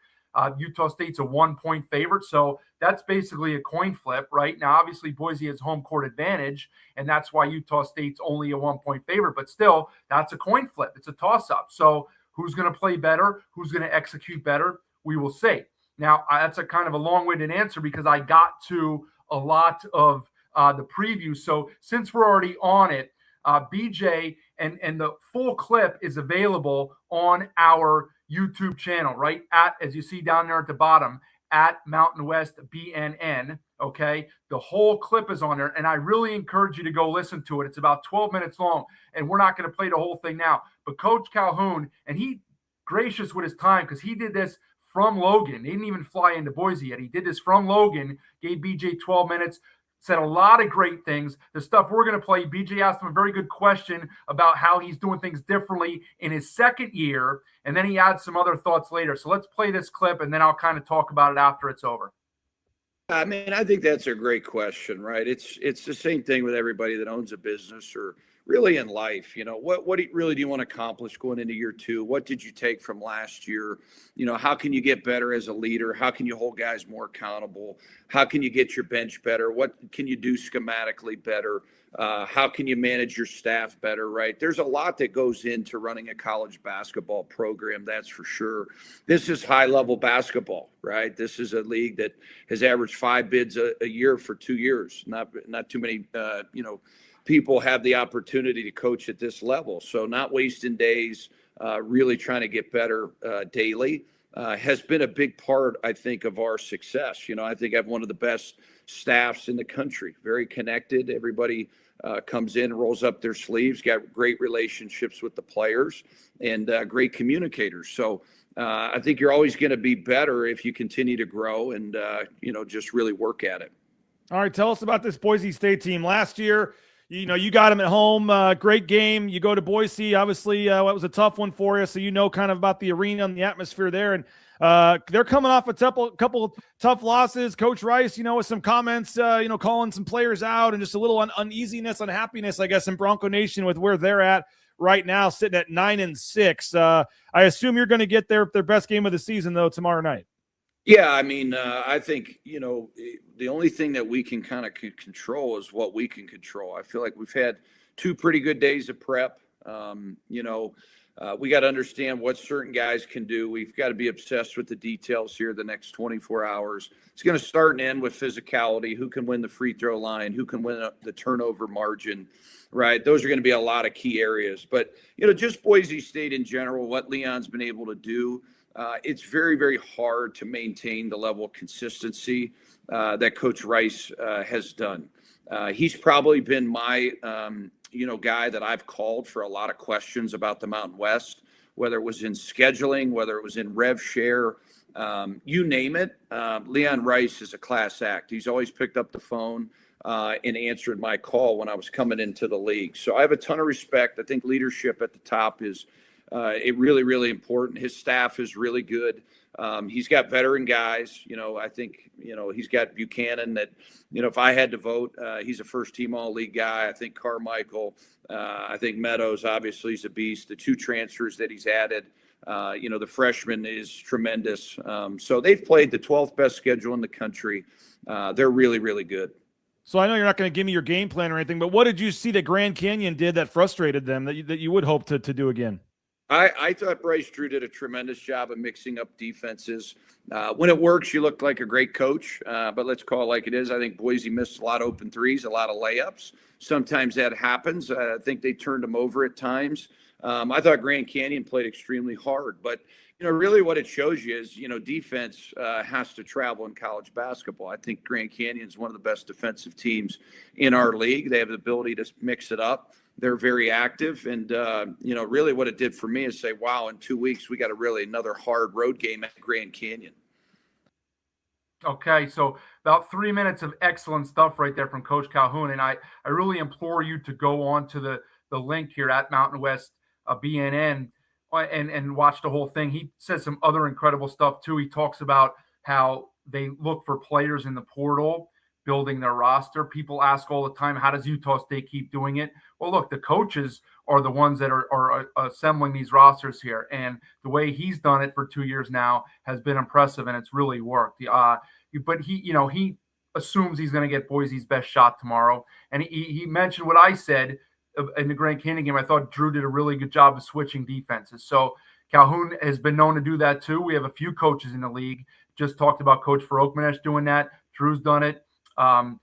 Utah State's a 1-point favorite. So that's basically a coin flip, right? Now, obviously, Boise has home court advantage, and that's why Utah State's only a 1-point favorite. But still, that's a coin flip. It's a toss-up. So who's going to play better? Who's going to execute better? We will see. Now, that's a kind of a long-winded answer because I got to a lot of the preview. So since we're already on it, BJ and the full clip is available on our YouTube channel, right? As you see down there at the bottom, at Mountain West BNN. Okay. The whole clip is on there. And I really encourage you to go listen to it. It's about 12 minutes long. And we're not going to play the whole thing now. But Coach Calhoun, and he gracious with his time because he did this from Logan. They didn't even fly into Boise yet. He did this from Logan, gave BJ 12 minutes. Said a lot of great things. The stuff we're going to play, BJ asked him a very good question about how he's doing things differently in his second year, and then he adds some other thoughts later. So let's play this clip, and then I'll kind of talk about it after it's over. I mean, I think that's a great question, right? It's the same thing with everybody that owns a business or really in life. What really do you want to accomplish going into year two? What did you take from last year? How can you get better as a leader? How can you hold guys more accountable? How can you get your bench better? What can you do schematically better? How can you manage your staff better, right? There's a lot that goes into running a college basketball program, that's for sure. This is high-level basketball, right? This is a league that has averaged 5 bids a year for 2 years. Not too many, people have the opportunity to coach at this level. So not wasting days, really trying to get better daily has been a big part, I think, of our success. I think I have one of the best staffs in the country, very connected. Everybody comes in, rolls up their sleeves, got great relationships with the players, and great communicators. So I think you're always going to be better if you continue to grow and, just really work at it. All right, tell us about this Boise State team. Last year, you got them at home. Great game. You go to Boise. Obviously, it was a tough one for you, so kind of about the arena and the atmosphere there. And they're coming off a couple tough losses. Coach Rice, with some comments, calling some players out and just a little uneasiness, unhappiness, I guess, in Bronco Nation with where they're at right now, sitting at 9-6. I assume you're going to get their best game of the season, though, tomorrow night. Yeah, I think, the only thing that we can kind of control is what we can control. I feel like we've had 2 pretty good days of prep. We got to understand what certain guys can do. We've got to be obsessed with the details here the next 24 hours. It's going to start and end with physicality. Who can win the free throw line? Who can win the turnover margin, right? Those are going to be a lot of key areas. But, just Boise State in general, what Leon's been able to do, it's very, very hard to maintain the level of consistency that Coach Rice has done. He's probably been my, guy that I've called for a lot of questions about the Mountain West, whether it was in scheduling, whether it was in rev share, you name it. Leon Rice is a class act. He's always picked up the phone and answered my call when I was coming into the league. So I have a ton of respect. I think leadership at the top is really, really important. His staff is really good. He's got veteran guys. I think, he's got Buchanan that, if I had to vote, he's a first-team all-league guy. I think Carmichael, I think Meadows, obviously, he's a beast. The 2 transfers that he's added, the freshman is tremendous. So they've played the 12th best schedule in the country. They're really, really good. So I know you're not going to give me your game plan or anything, but what did you see that Grand Canyon did that frustrated them that you would hope to do again? I thought Bryce Drew did a tremendous job of mixing up defenses. When it works, you look like a great coach, but let's call it like it is. I think Boise missed a lot of open threes, a lot of layups. Sometimes that happens. I think they turned them over at times. I thought Grand Canyon played extremely hard, but really what it shows you is, defense has to travel in college basketball. I think Grand Canyon is one of the best defensive teams in our league. They have the ability to mix it up. They're very active. And, really what it did for me is say, wow, in 2 weeks, we got another hard road game at Grand Canyon. Okay, so about 3 minutes of excellent stuff right there from Coach Calhoun. And I really implore you to go on to the link here at Mountain West BNN and watch the whole thing. He says some other incredible stuff, too. He talks about how they look for players in the portal, building their roster. People ask all the time, how does Utah State keep doing it? Well, look, the coaches are the ones that are assembling these rosters here. And the way he's done it for 2 years now has been impressive, and it's really worked. But he assumes he's going to get Boise's best shot tomorrow. And he mentioned what I said in the Grand Canyon game. I thought Drew did a really good job of switching defenses. So Calhoun has been known to do that too. We have a few coaches in the league. Just talked about Coach Farokhmanesh doing that. Drew's done it. Not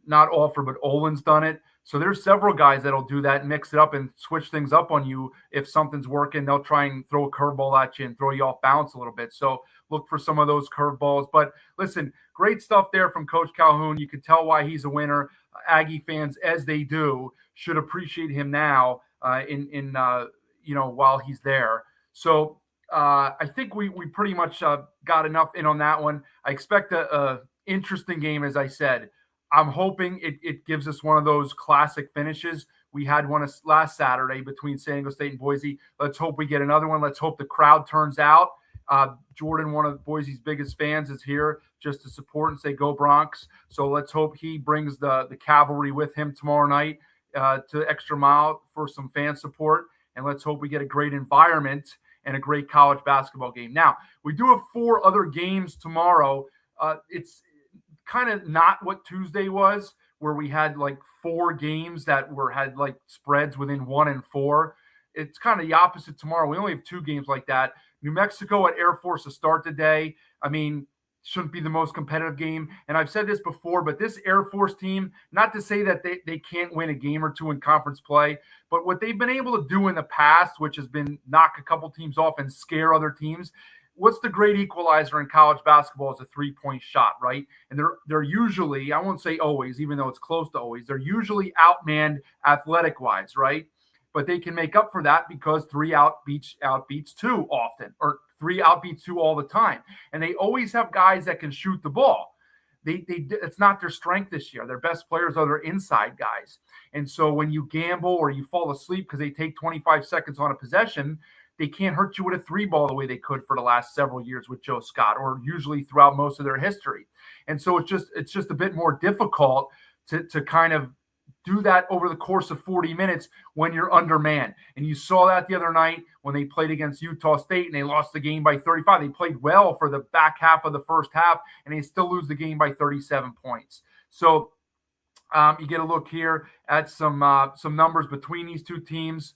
Alford, but Olin's done it. So there's several guys that'll do that, mix it up and switch things up on you. If something's working, they'll try and throw a curveball at you and throw you off balance a little bit. So look for some of those curveballs. But listen, great stuff there from Coach Calhoun. You can tell why he's a winner. Aggie fans, as they do, should appreciate him now while he's there. So I think we pretty much got enough in on that one. I expect a interesting game, as I said. I'm hoping it gives us one of those classic finishes. We had one last Saturday between San Diego State and Boise. Let's hope we get another one. Let's hope the crowd turns out. Jordan, one of Boise's biggest fans, is here just to support and say, go Bronx. So let's hope he brings the cavalry with him tomorrow night. to Extra Mile for some fan support, and let's hope we get a great environment and a great college basketball game. Now, we do have 4 other games tomorrow. It's kind of not what Tuesday was, where we had like 4 games that had like spreads within 1 and 4. It's kind of the opposite tomorrow. We only have 2 games like that. New Mexico at Air Force to start the day. I mean, shouldn't be the most competitive game. And I've said this before, but this Air Force team, not to say that they can't win a game or 2 in conference play, but what they've been able to do in the past, which has been knock a couple teams off and scare other teams. What's the great equalizer in college basketball is a 3-point shot, right? And they're usually, I won't say always, even though it's close to always, they're usually outmanned athletic-wise, right? But they can make up for that because 3 outbeats 2 often, or 3 outbeats 2 all the time. And they always have guys that can shoot the ball. It's not their strength this year. Their best players are their inside guys. And so when you gamble or you fall asleep because they take 25 seconds on a possession, they can't hurt you with a 3 ball the way they could for the last several years with Joe Scott, or usually throughout most of their history. And so it's just a bit more difficult to kind of do that over the course of 40 minutes when you're undermanned. And you saw that the other night when they played against Utah State and they lost the game by 35. They played well for the back half of the first half, and they still lose the game by 37 points. So you get a look here at some numbers between these 2 teams.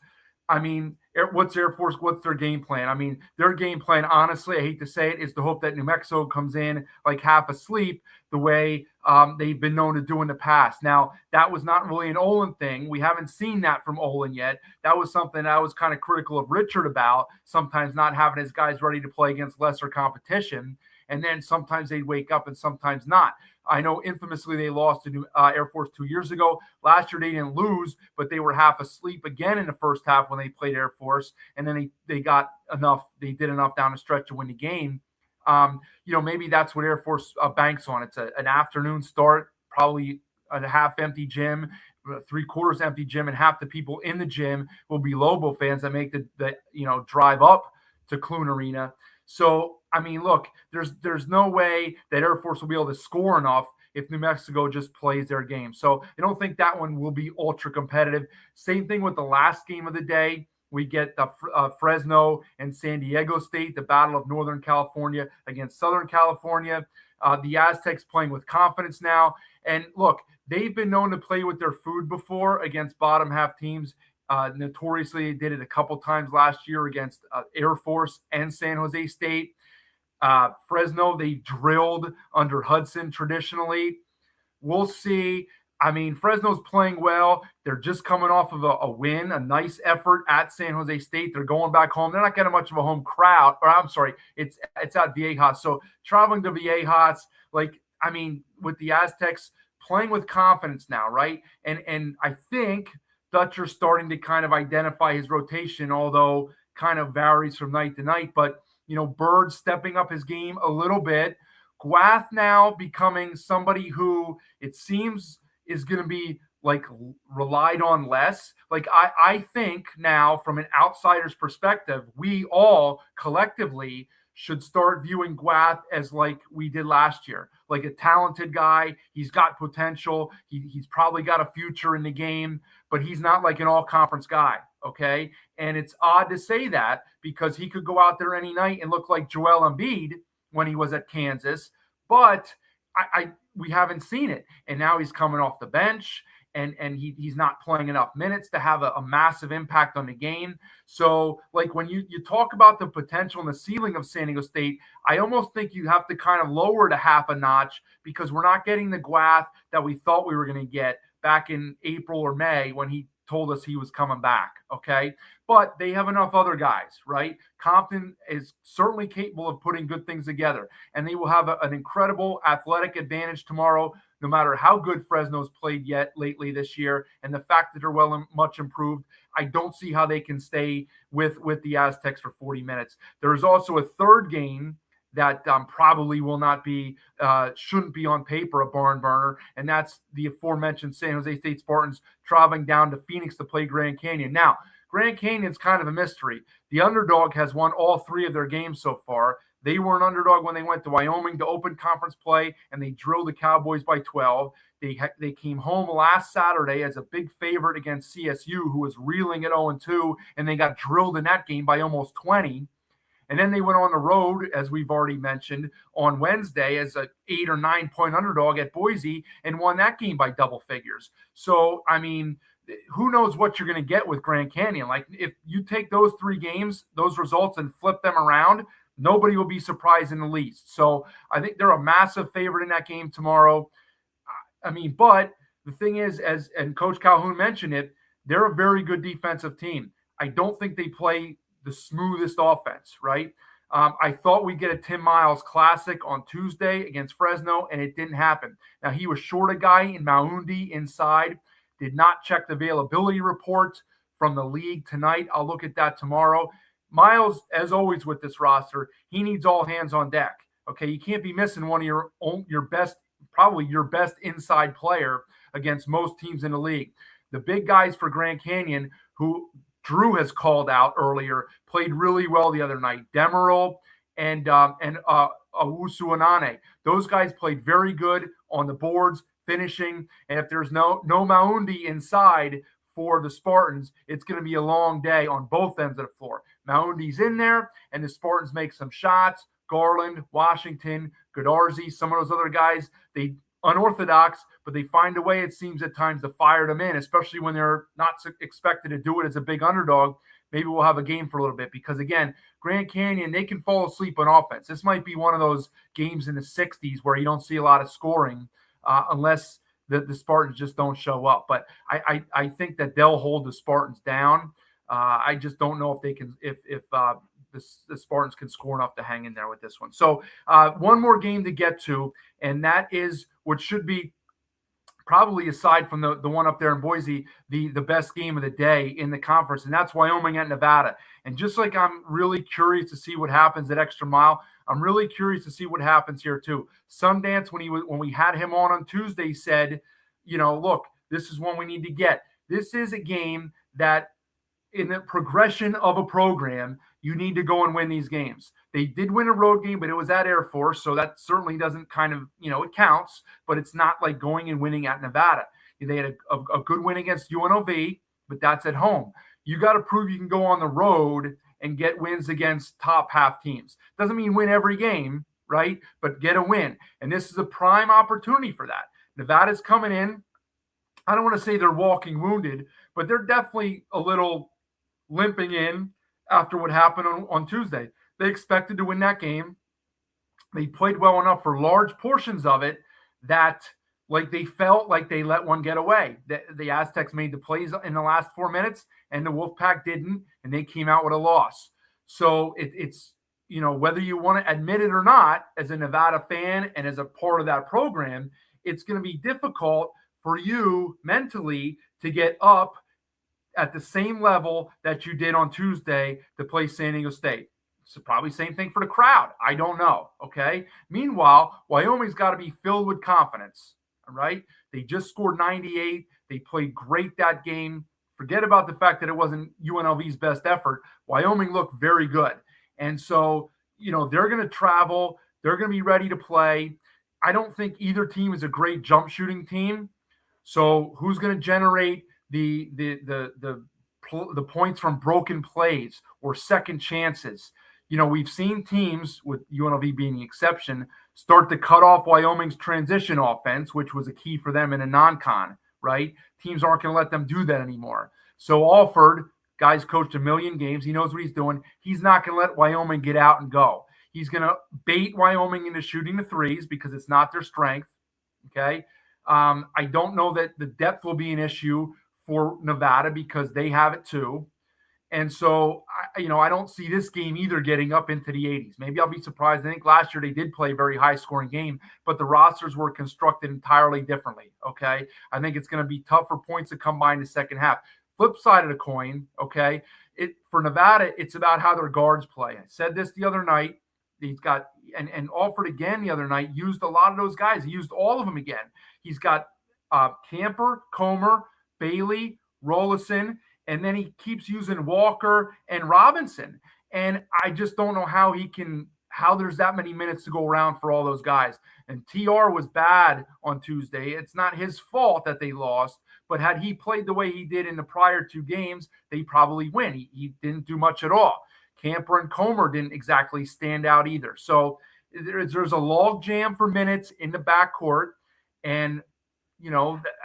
I mean, what's Air Force? What's their game plan? I mean, their game plan, honestly, I hate to say it, is to hope that New Mexico comes in like half asleep the way they've been known to do in the past. Now, that was not really an Olin thing. We haven't seen that from Olin yet. That was something I was kind of critical of Richard about, sometimes not having his guys ready to play against lesser competition. And then sometimes they'd wake up and sometimes not. I know infamously they lost to Air Force 2 years ago. Last year they didn't lose, but they were half asleep again in the first half when they played Air Force. And then they got enough. They did enough down the stretch to win the game. Maybe that's what Air Force banks on. It's an afternoon start, probably a half empty gym, 3/4 empty gym, and half the people in the gym will be Lobo fans that make the drive up to Clune Arena. So, I mean, look, there's no way that Air Force will be able to score enough if New Mexico just plays their game. So I don't think that one will be ultra competitive. Same thing with the last game of the day. We get the Fresno and San Diego State, the Battle of Northern California against Southern California. The Aztecs playing with confidence now. And look, they've been known to play with their food before against bottom half teams. Notoriously, they did it a couple times last year against Air Force and San Jose State. Fresno, they drilled under Hudson traditionally. We'll see. I mean, Fresno's playing well. They're just coming off of a win, a nice effort at San Jose State. They're going back home. They're not getting much of a home crowd. Or I'm sorry, it's at Viejas. So traveling to Viejas, with the Aztecs playing with confidence now, right? And I think Dutcher's starting to kind of identify his rotation, although kind of varies from night to night. But, Bird stepping up his game a little bit. Guath now becoming somebody who it seems is going to be relied on less. I think now from an outsider's perspective, we all collectively should start viewing Guath as like we did last year, like a talented guy. He's got potential. He's probably got a future in the game, but he's not like an all-conference guy, okay? And it's odd to say that because he could go out there any night and look like Joel Embiid when he was at Kansas, but we haven't seen it. And now he's coming off the bench, and he's not playing enough minutes to have a massive impact on the game. So, when you talk about the potential and the ceiling of San Diego State, I almost think you have to kind of lower it a half a notch because we're not getting the Guath that we thought we were going to get back in April or May when he told us he was coming back, okay? But they have enough other guys, right? Compton is certainly capable of putting good things together, and they will have an incredible athletic advantage tomorrow, no matter how good Fresno's played yet lately this year. And the fact that they're much improved, I don't see how they can stay with the Aztecs for 40 minutes. There is also a third game that probably will not be, shouldn't be on paper a barn burner, and that's the aforementioned San Jose State Spartans traveling down to Phoenix to play Grand Canyon. Now, Grand Canyon's kind of a mystery. The underdog has won all 3 of their games so far. They were an underdog when they went to Wyoming to open conference play, and they drilled the Cowboys by 12. They came home last Saturday as a big favorite against CSU, who was reeling at 0-2, and they got drilled in that game by almost 20. And then they went on the road, as we've already mentioned, on Wednesday as a 8 or 9 point underdog at Boise and won that game by double figures. So, I mean, who knows what you're going to get with Grand Canyon? Like, if you take those 3 games, those results, and flip them around, nobody will be surprised in the least. So I think they're a massive favorite in that game tomorrow. I mean, but the thing is, and Coach Calhoun mentioned it, they're a very good defensive team. I don't think they play the smoothest offense, right? I thought we'd get a Tim Miles classic on Tuesday against Fresno, and it didn't happen. Now, he was short a guy in Maundi inside, did not check the availability report from the league tonight. I'll look at that tomorrow. Miles, as always with this roster, he needs all hands on deck. Okay, you can't be missing one of your best, probably your best inside player against most teams in the league. The big guys for Grand Canyon, who Drew has called out earlier, played really well the other night. Demerol and Owusu Anane. Those guys played very good on the boards, finishing. And if there's no Maundi inside for the Spartans, it's going to be a long day on both ends of the floor. Maundi's in there, and the Spartans make some shots. Garland, Washington, Godarzi, some of those other guys, they unorthodox, but they find a way, it seems at times, to fire them in, especially when they're not expected to do it as a big underdog. Maybe we'll have a game for a little bit because, again, Grand Canyon, they can fall asleep on offense. This might be one of those games in the 60s where you don't see a lot of scoring unless the Spartans just don't show up. But I think that they'll hold the Spartans down. I just don't know if they can, if the Spartans can score enough to hang in there with this one. So one more game to get to, and that is what should be probably, aside from the one up there in Boise, the best game of the day in the conference, and that's Wyoming at Nevada. And just like I'm really curious to see what happens at Extra Mile, I'm really curious to see what happens here too. Sundance, when we had him on Tuesday, said, look, this is one we need to get. This is a game that, in the progression of a program, you need to go and win these games. They did win a road game, but it was at Air Force, so that certainly doesn't it counts, but it's not like going and winning at Nevada. They had a good win against UNLV, but that's at home. You got to prove you can go on the road and get wins against top half teams. Doesn't mean win every game, right? But get a win. And this is a prime opportunity for that. Nevada's coming in. I don't want to say they're walking wounded, but they're definitely a little limping in after what happened on Tuesday. They expected to win that game. They played well enough for large portions of it that they felt like they let one get away. The Aztecs made the plays in the last 4 minutes, and the Wolfpack didn't, and they came out with a loss. So it's whether you want to admit it or not, as a Nevada fan and as a part of that program, it's going to be difficult for you mentally to get up at the same level that you did on Tuesday to play San Diego State. It's probably same thing for the crowd. I don't know. Okay. Meanwhile, Wyoming's got to be filled with confidence. All right. They just scored 98. They played great that game. Forget about the fact that it wasn't UNLV's best effort. Wyoming looked very good. And so, they're going to travel. They're going to be ready to play. I don't think either team is a great jump shooting team. So who's going to generate the points from broken plays or second chances? We've seen teams, with UNLV being the exception, start to cut off Wyoming's transition offense, which was a key for them in a non-con, right? Teams aren't going to let them do that anymore. So Alford, guy's coached a million games. He knows what he's doing. He's not going to let Wyoming get out and go. He's going to bait Wyoming into shooting the threes because it's not their strength, okay? I don't know that the depth will be an issue for Nevada because they have it too. And so, I don't see this game either getting up into the 80s. Maybe I'll be surprised. I think last year they did play a very high-scoring game, but the rosters were constructed entirely differently, okay? I think it's going to be tough for points to come by in the second half. Flip side of the coin, okay, for Nevada, it's about how their guards play. I said this the other night. He's got and Alford again the other night used a lot of those guys. He used all of them again. He's got Camper, Comer, Bailey, Rollison, and then he keeps using Walker and Robinson. And I just don't know how he can how there's that many minutes to go around for all those guys. And TR was bad on Tuesday. It's not his fault that they lost, but had he played the way he did in the prior 2 games, they probably win. He didn't do much at all. Camper and Comer didn't exactly stand out either. So there's a log jam for minutes in the backcourt, and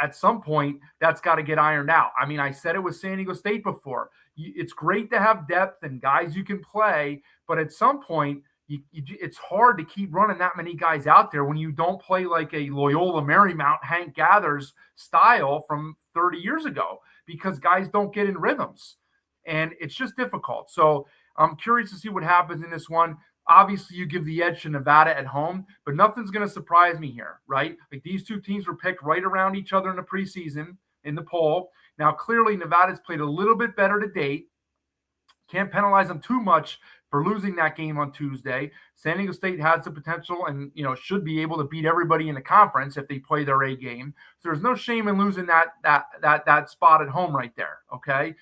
at some point that's got to get ironed out. I mean, I said it with San Diego State before. It's great to have depth and guys you can play, but at some point it's hard to keep running that many guys out there when you don't play like a Loyola Marymount Hank Gathers style from 30 years ago, because guys don't get in rhythms, and it's just difficult. So I'm curious to see what happens in this one. Obviously, you give the edge to Nevada at home, but nothing's going to surprise me here, right? Like, these 2 teams were picked right around each other in the preseason in the poll. Now, clearly, Nevada's played a little bit better to date. Can't penalize them too much for losing that game on Tuesday. San Diego State has the potential and, should be able to beat everybody in the conference if they play their A game. So there's no shame in losing that spot at home right there, okay?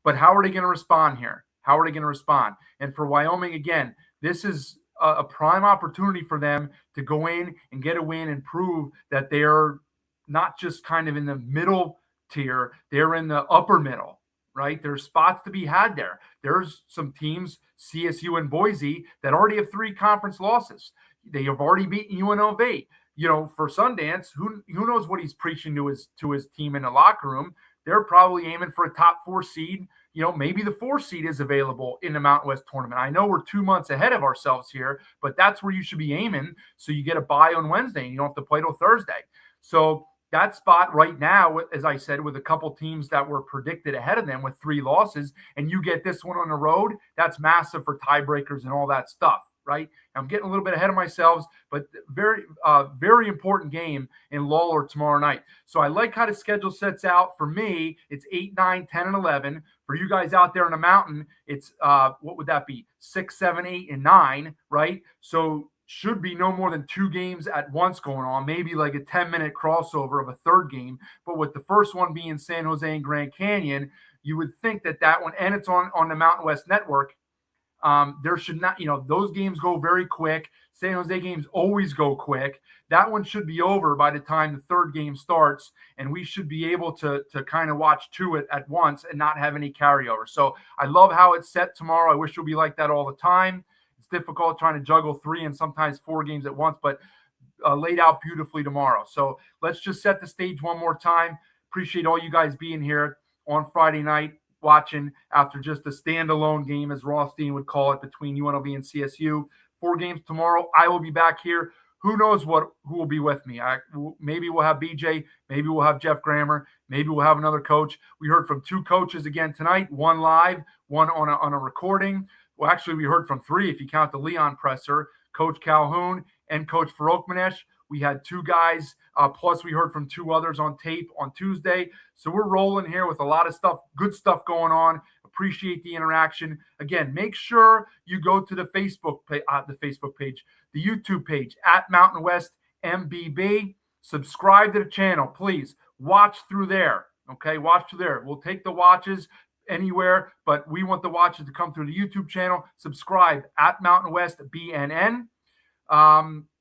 But how are they going to respond here? How are they going to respond? And for Wyoming, again, this is a prime opportunity for them to go in and get a win and prove that they're not just kind of in the middle tier, they're in the upper middle, right? There's spots to be had there. There's some teams, CSU and Boise, that already have 3 conference losses. They have already beaten UNLV. For Sundance, who knows what he's preaching to his team in the locker room. They're probably aiming for a top 4 seed. Maybe the 4 seed is available in the Mountain West tournament. I know we're 2 months ahead of ourselves here, but that's where you should be aiming. So you get a bye on Wednesday and you don't have to play till Thursday. So that spot right now, as I said, with a couple teams that were predicted ahead of them with 3 losses, and you get this one on the road, that's massive for tiebreakers and all that stuff, right? I'm getting a little bit ahead of myself, but very, very important game in Lawler tomorrow night. So I like how the schedule sets out. For me, it's 8, 9, 10, and 11. For you guys out there in the mountain, it's what would that be? 6, 7, 8, and 9, right? So should be no more than 2 games at once going on, maybe like a 10-minute crossover of a third game. But with the first one being San Jose and Grand Canyon, you would think that one, and it's on the Mountain West Network, there should not, those games go very quick. San Jose games always go quick. That one should be over by the time the third game starts, and we should be able to kind of watch 2 at once and not have any carryover. So I love how it's set tomorrow. I wish it would be like that all the time. It's difficult trying to juggle 3 and sometimes 4 games at once, but laid out beautifully tomorrow. So let's just set the stage one more time. Appreciate all you guys being here on Friday night, watching after just a standalone game, as Rothstein would call it, between UNLV and CSU. 4 games tomorrow. I will be back here. Who knows who will be with me? Maybe we'll have BJ. Maybe we'll have Jeff Grammer. Maybe we'll have another coach. We heard from 2 coaches again tonight, 1 live, 1 on a recording. Well, actually, we heard from 3 if you count the Leon presser, Coach Calhoun and Coach Farokmanesh. We had 2 guys, plus we heard from 2 others on tape on Tuesday. So we're rolling here with a lot of stuff, good stuff going on. Appreciate the interaction. Again, make sure you go to the Facebook page, the YouTube page at Mountain West MBB. Subscribe to the channel, please. Watch through there. Okay, watch through there. We'll take the watches anywhere, but we want the watches to come through the YouTube channel. Subscribe at Mountain West BNN.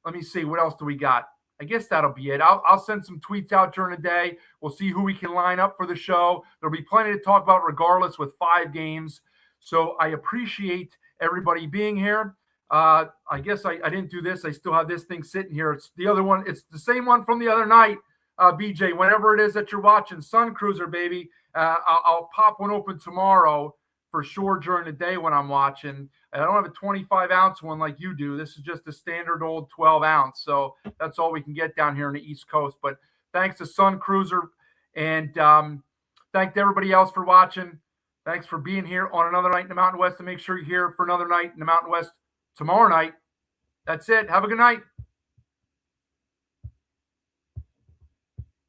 Let me see, what else do we got? I guess that'll be it. I'll send some tweets out during the day. We'll see who we can line up for the show. There'll be plenty to talk about regardless with 5 games. So I appreciate everybody being here. I guess I didn't do this. I still have this thing sitting here. It's the other one. It's the same one from the other night, BJ. Whenever it is that you're watching, Sun Cruiser, baby. I'll pop one open tomorrow for sure during the day when I'm watching. I don't have a 25-ounce one like you do. This is just a standard old 12-ounce. So that's all we can get down here on the East Coast. But thanks to Sun Cruiser, and thank everybody else for watching. Thanks for being here on another night in the Mountain West, and make sure you're here for another night in the Mountain West tomorrow night. That's it. Have a good night.